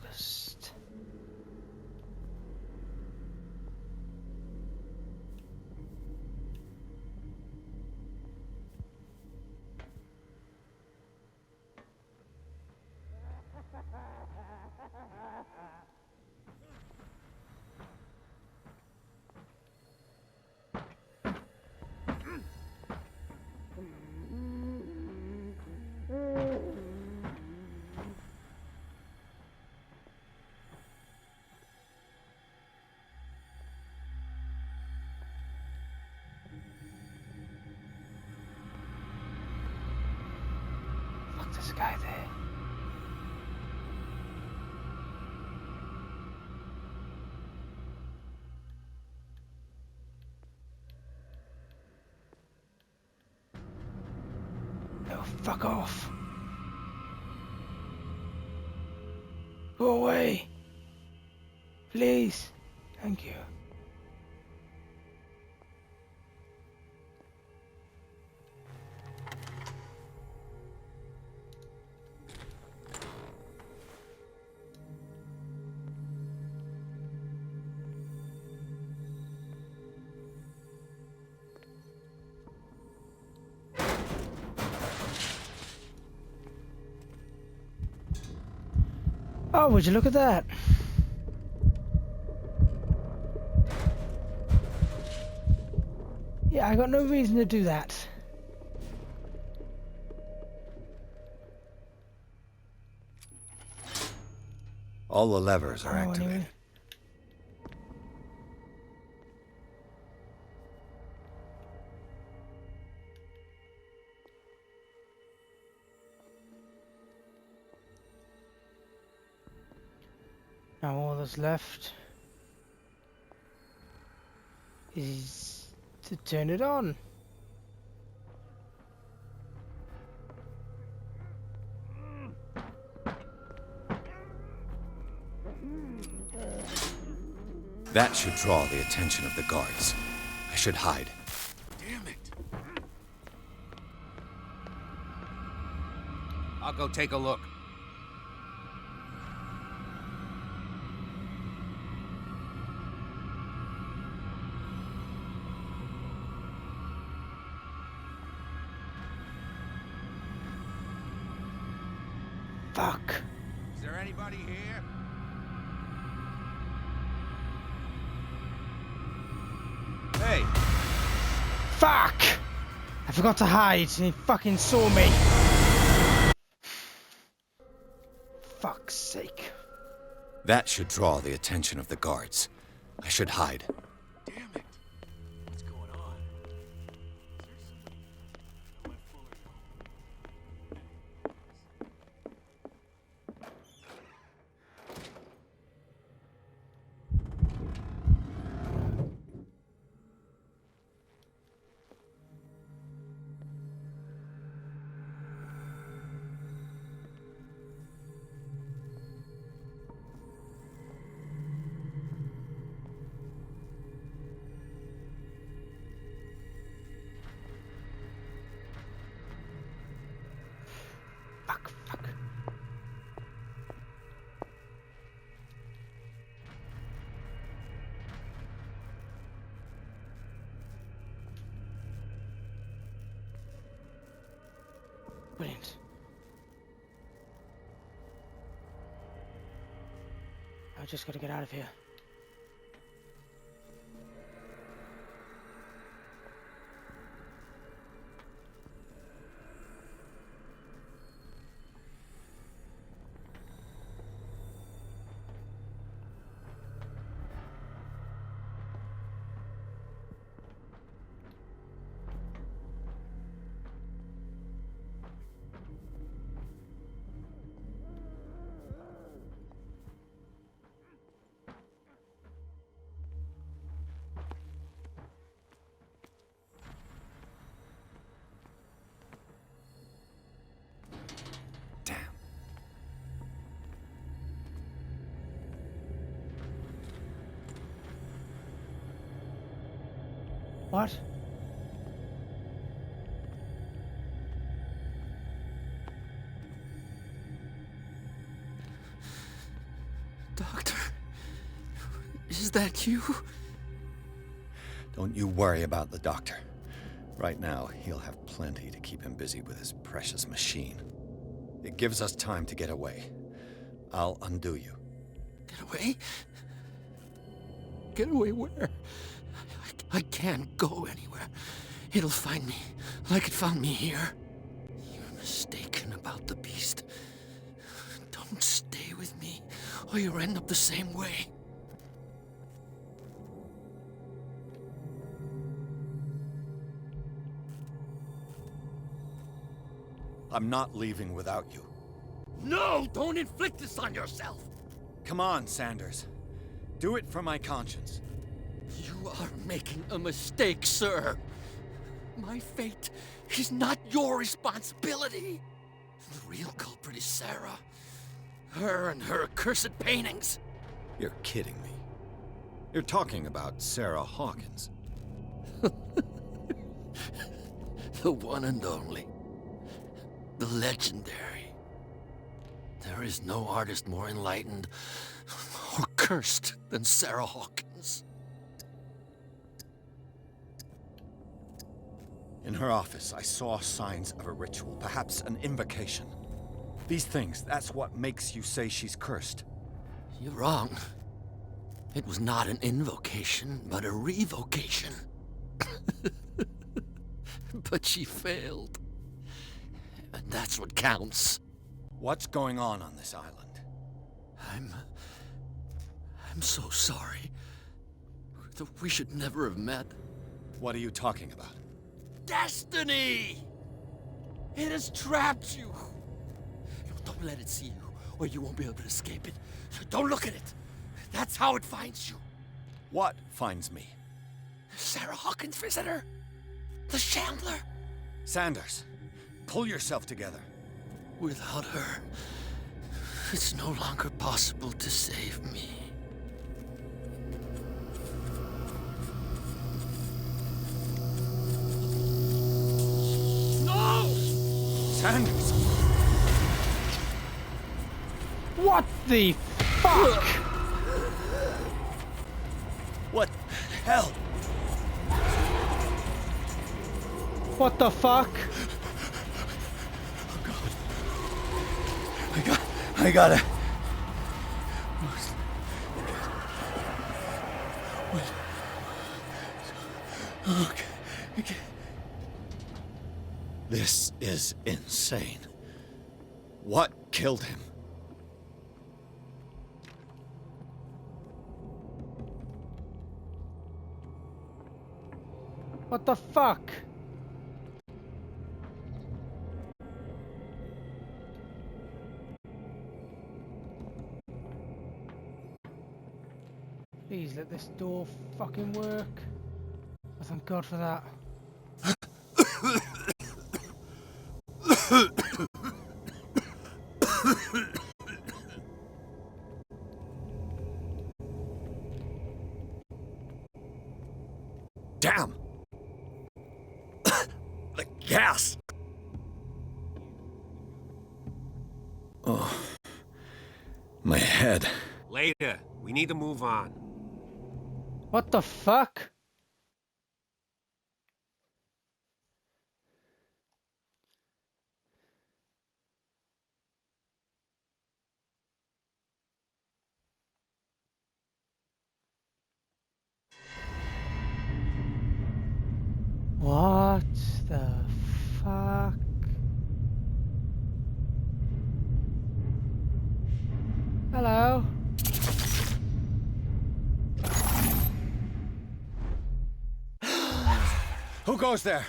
Focused. Look, there's a guy there. No, fuck off. Go away. Please. Thank you. Oh, would you look at that? Yeah, I got no reason to do that. All the levers are activated. Anyway. Now all that's left is to turn it on. That should draw the attention of the guards. I should hide. Damn it. I'll go take a look. Fuck. Is there anybody here? Hey! Fuck! I forgot to hide and he fucking saw me. Fuck's sake. That should draw the attention of the guards. I should hide. Damn it! What's going on? Fuck, fuck. Brilliant. I just gotta get out of here. What? Doctor, is that you? Don't you worry about the doctor. Right now, he'll have plenty to keep him busy with his precious machine. It gives us time to get away. I'll undo you. Get away? Get away where? I can't go anywhere. It'll find me, like it found me here. You're mistaken about the beast. Don't stay with me, or you'll end up the same way. I'm not leaving without you. No! Don't inflict this on yourself! Come on, Sanders. Do it for my conscience. You are making a mistake, sir. My fate is not your responsibility. The real culprit is Sarah. Her and her accursed paintings. You're kidding me. You're talking about Sarah Hawkins. The one and only. The legendary. There is no artist more enlightened or cursed than Sarah Hawkins. In her office, I saw signs of a ritual, perhaps an invocation. These things, that's what makes you say she's cursed. You're wrong. It was not an invocation, but a revocation. but she failed. And that's what counts. What's going on this island? I'm so sorry. We should never have met. What are you talking about? Destiny! It has trapped you. Don't let it see you, or you won't be able to escape it. Don't look at it. That's how it finds you. What finds me? Sarah Hawkins' visitor. The Shambler. Sanders, pull yourself together. Without her, it's no longer possible to save me. No! Sanders! What the fuck? What hell? What the fuck? I gotta... Okay. This is insane. What killed him? What the fuck? Please let this door fucking work. Oh, thank God for that. Damn! The gas! Oh. My head. Later. We need to move on. What the fuck? What the fuck? Hello? Who goes there?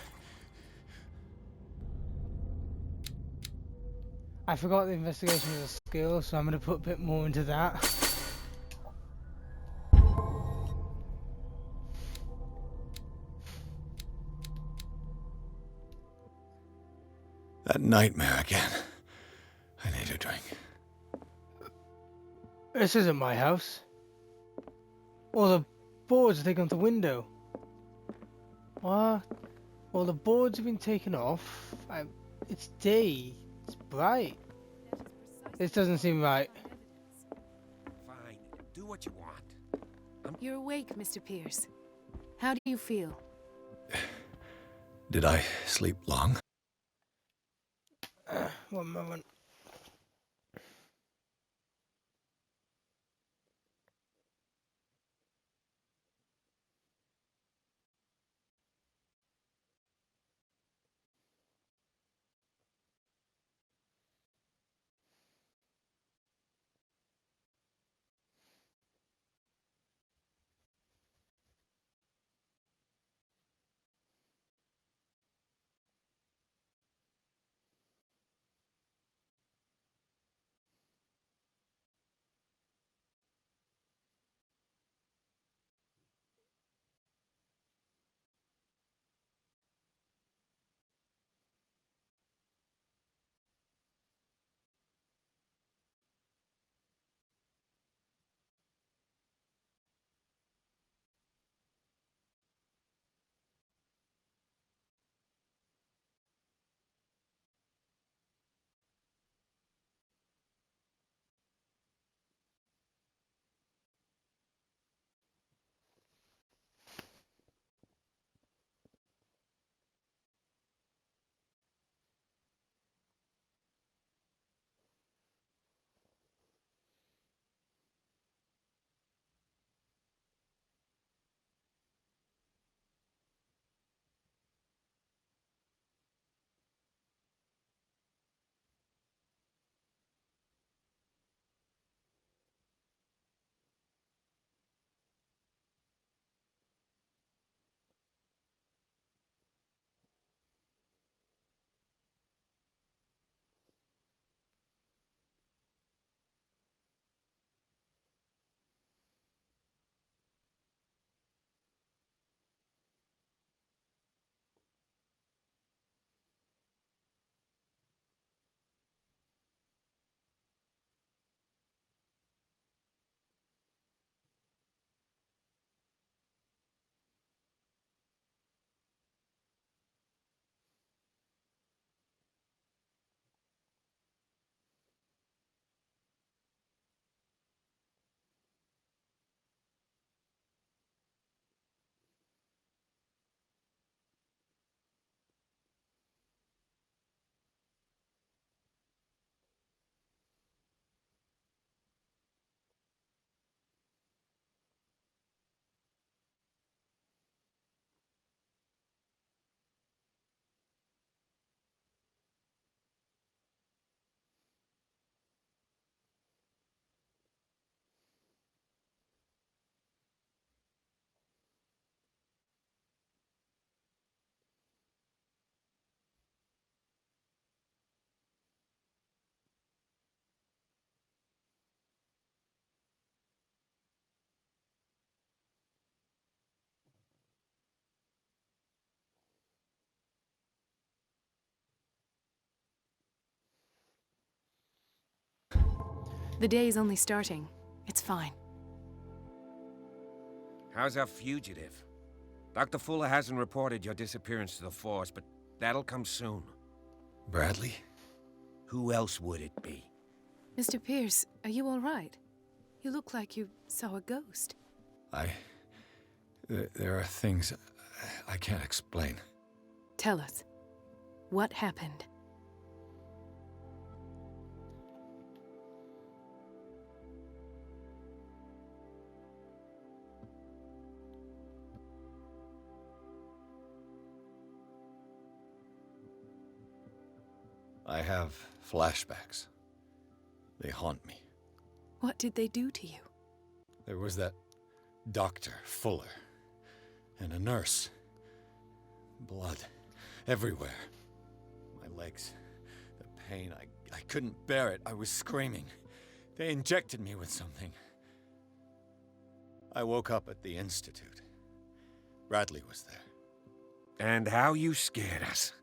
I forgot the investigation was a skill, so I'm gonna put a bit more into that. That nightmare again. I need a drink. This isn't my house. All the boards are taken off the window. What? All the boards have been taken off. It's day. It's bright. This doesn't seem right. Fine. Do what you want. You're awake, Mr. Pierce. How do you feel? Did I sleep long? 1 moment. The day is only starting. It's fine. How's our fugitive? Dr. Fuller hasn't reported your disappearance to the Force, but that'll come soon. Bradley? Who else would it be? Mr. Pierce, are you all right? You look like you saw a ghost. There are things I can't explain. Tell us. What happened? I have flashbacks. They haunt me. What did they do to you? There was that Dr. Fuller and a nurse. Blood everywhere. My legs, the pain, I couldn't bear it. I was screaming. They injected me with something. I woke up at the Institute. Bradley was there. And how you scared us.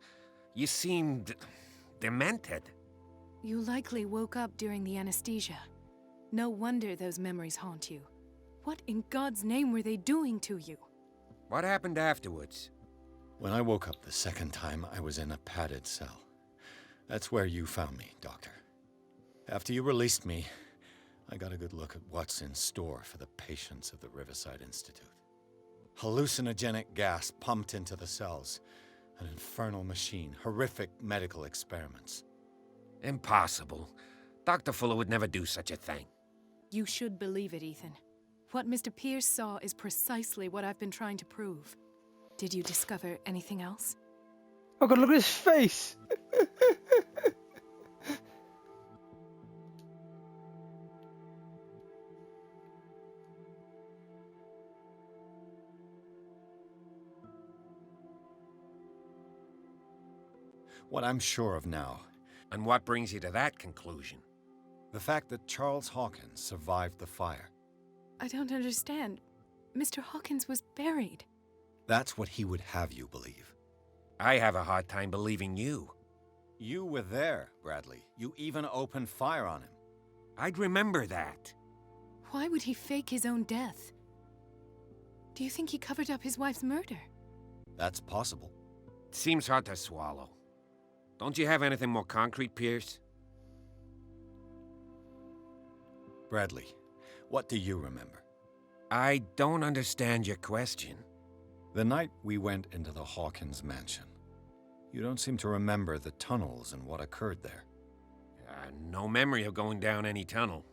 You seemed demented. You likely woke up during the anesthesia. No wonder those memories haunt you. What in God's name were they doing to you? What happened afterwards? When I woke up the second time, I was in a padded cell. That's where you found me, Doctor. After you released me, I got a good look at what's in store for the patients of the Riverside Institute. Hallucinogenic gas pumped into the cells. An infernal machine. Horrific medical experiments. Impossible. Dr. Fuller would never do such a thing. You should believe it, Ethan. What Mr. Pierce saw is precisely what I've been trying to prove. Did you discover anything else? Oh god, look at his face! What I'm sure of now. And what brings you to that conclusion? The fact that Charles Hawkins survived the fire. I don't understand. Mr. Hawkins was buried. That's what he would have you believe. I have a hard time believing you. You were there, Bradley. You even opened fire on him. I'd remember that. Why would he fake his own death? Do you think he covered up his wife's murder? That's possible. Seems hard to swallow. Don't you have anything more concrete, Pierce? Bradley, what do you remember? I don't understand your question. The night we went into the Hawkins mansion. You don't seem to remember the tunnels and what occurred there. No memory of going down any tunnel.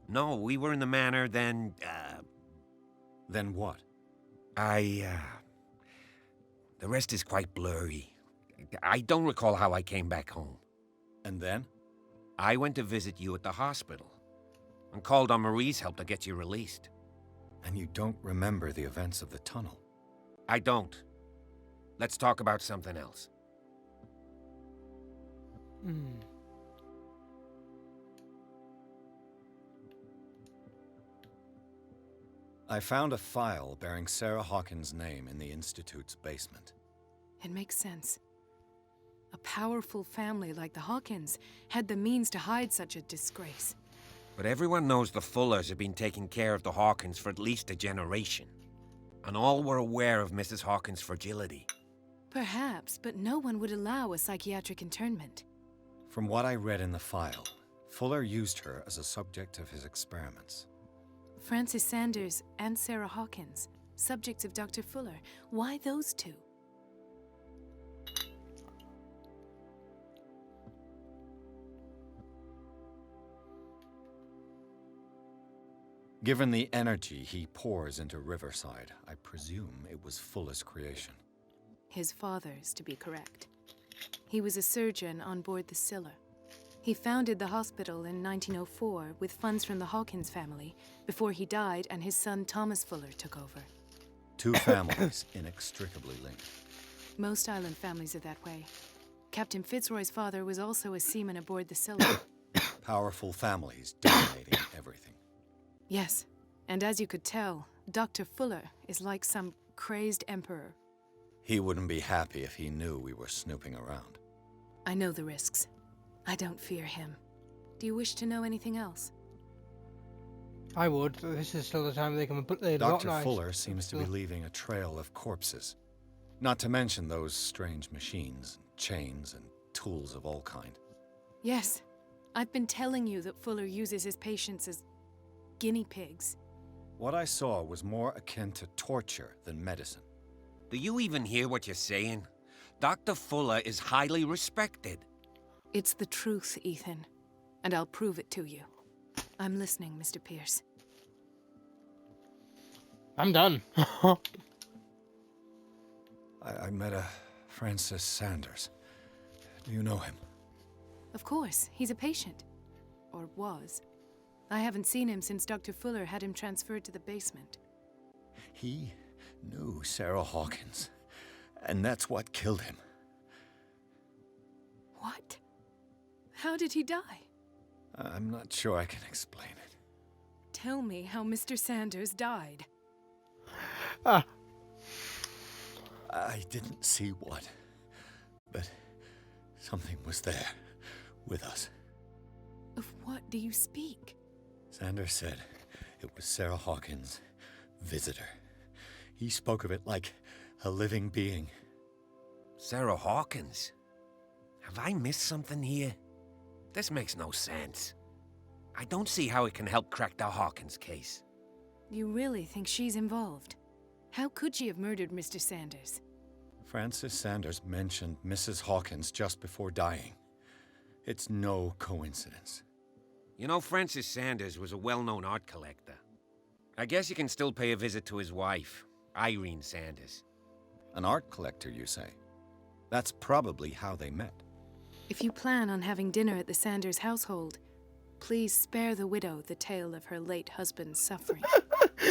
No, we were in the manor, then, Then what? The rest is quite blurry. I don't recall how I came back home. And then? I went to visit you at the hospital and called on Marie's help to get you released. And you don't remember the events of the tunnel? I don't. Let's talk about something else. I found a file bearing Sarah Hawkins' name in the Institute's basement. It makes sense. A powerful family like the Hawkins had the means to hide such a disgrace. But everyone knows the Fullers have been taking care of the Hawkins for at least a generation. And all were aware of Mrs. Hawkins' fragility. Perhaps, but no one would allow a psychiatric internment. From what I read in the file, Fuller used her as a subject of his experiments. Francis Sanders and Sarah Hawkins, subjects of Dr. Fuller. Why those two? Given the energy he pours into Riverside, I presume it was Fuller's creation. His father's, to be correct. He was a surgeon on board the Scylla. He founded the hospital in 1904 with funds from the Hawkins family before he died and his son Thomas Fuller took over. Two families inextricably linked. Most island families are that way. Captain Fitzroy's father was also a seaman aboard the Scylla. Powerful families dominating everything. Yes, and as you could tell, Dr. Fuller is like some crazed emperor. He wouldn't be happy if he knew we were snooping around. I know the risks. I don't fear him. Do you wish to know anything else? I would. This is still the time they can put the Dr. Fuller seems to be leaving a trail of corpses. Not to mention those strange machines, chains, and tools of all kind. Yes. I've been telling you that Fuller uses his patients as guinea pigs. What I saw was more akin to torture than medicine. Do you even hear what you're saying? Dr. Fuller is highly respected. It's the truth, Ethan. And I'll prove it to you. I'm listening, Mr. Pierce. I'm done. I met a Francis Sanders. Do you know him? Of course, he's a patient. Or was. I haven't seen him since Dr. Fuller had him transferred to the basement. He knew Sarah Hawkins, and that's what killed him. What? How did he die? I'm not sure I can explain it. Tell me how Mr. Sanders died. I didn't see what, but something was there with us. Of what do you speak? Sanders said it was Sarah Hawkins' visitor. He spoke of it like a living being. Sarah Hawkins? Have I missed something here? This makes no sense. I don't see how it can help crack the Hawkins case. You really think she's involved? How could she have murdered Mr. Sanders? Francis Sanders mentioned Mrs. Hawkins just before dying. It's no coincidence. You know, Francis Sanders was a well-known art collector. I guess you can still pay a visit to his wife, Irene Sanders. An art collector, you say? That's probably how they met. If you plan on having dinner at the Sanders household, please spare the widow the tale of her late husband's suffering.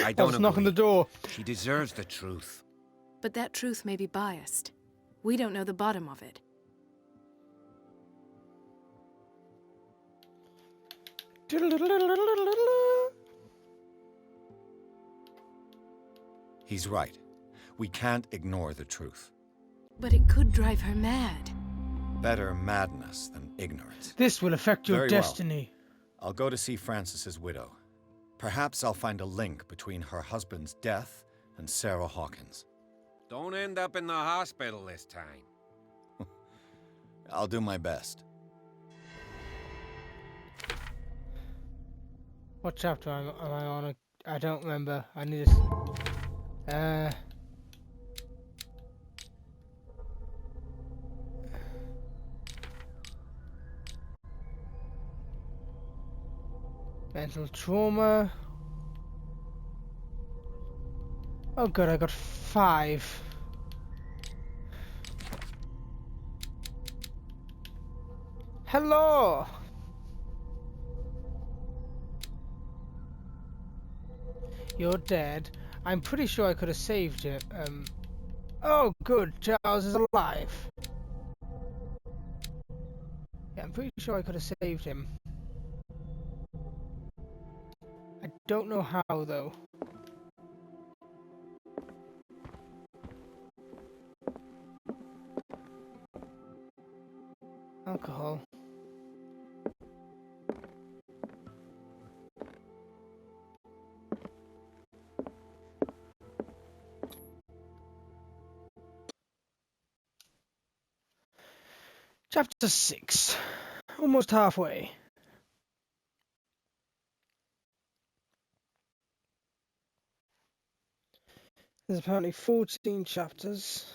I don't knock on the door. She deserves the truth. But that truth may be biased. We don't know the bottom of it. He's right. We can't ignore the truth. But it could drive her mad. Better madness than ignorance. This will affect your Very destiny. Well. I'll go to see Francis's widow. Perhaps I'll find a link between her husband's death and Sarah Hawkins. Don't end up in the hospital this time. I'll do my best. What chapter am I on? I don't remember. I need to... Mental trauma. Oh good, I got 5. Hello! You're dead. I'm pretty sure I could have saved it. Oh good, Charles is alive. Yeah, I'm pretty sure I could have saved him. I don't know how though. Alcohol. Chapter 6. Almost halfway. There's apparently 14 chapters.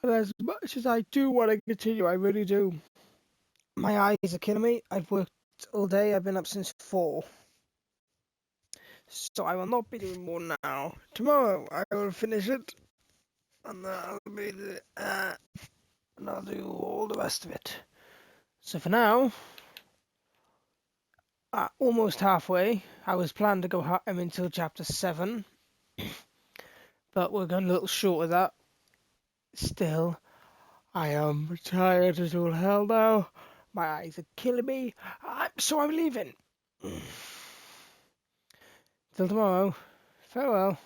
And as much as I do want to continue, I really do. My eyes are killing me. I've worked all day. I've been up since 4. So I will not be doing more now. Tomorrow I will finish it. And that'll be the, and I'll do all the rest of it. So for now, almost halfway. I was planned to go until chapter 7. But we're going a little short of that. Still, I am tired as all hell now. My eyes are killing me. So I'm leaving. Till tomorrow. Farewell.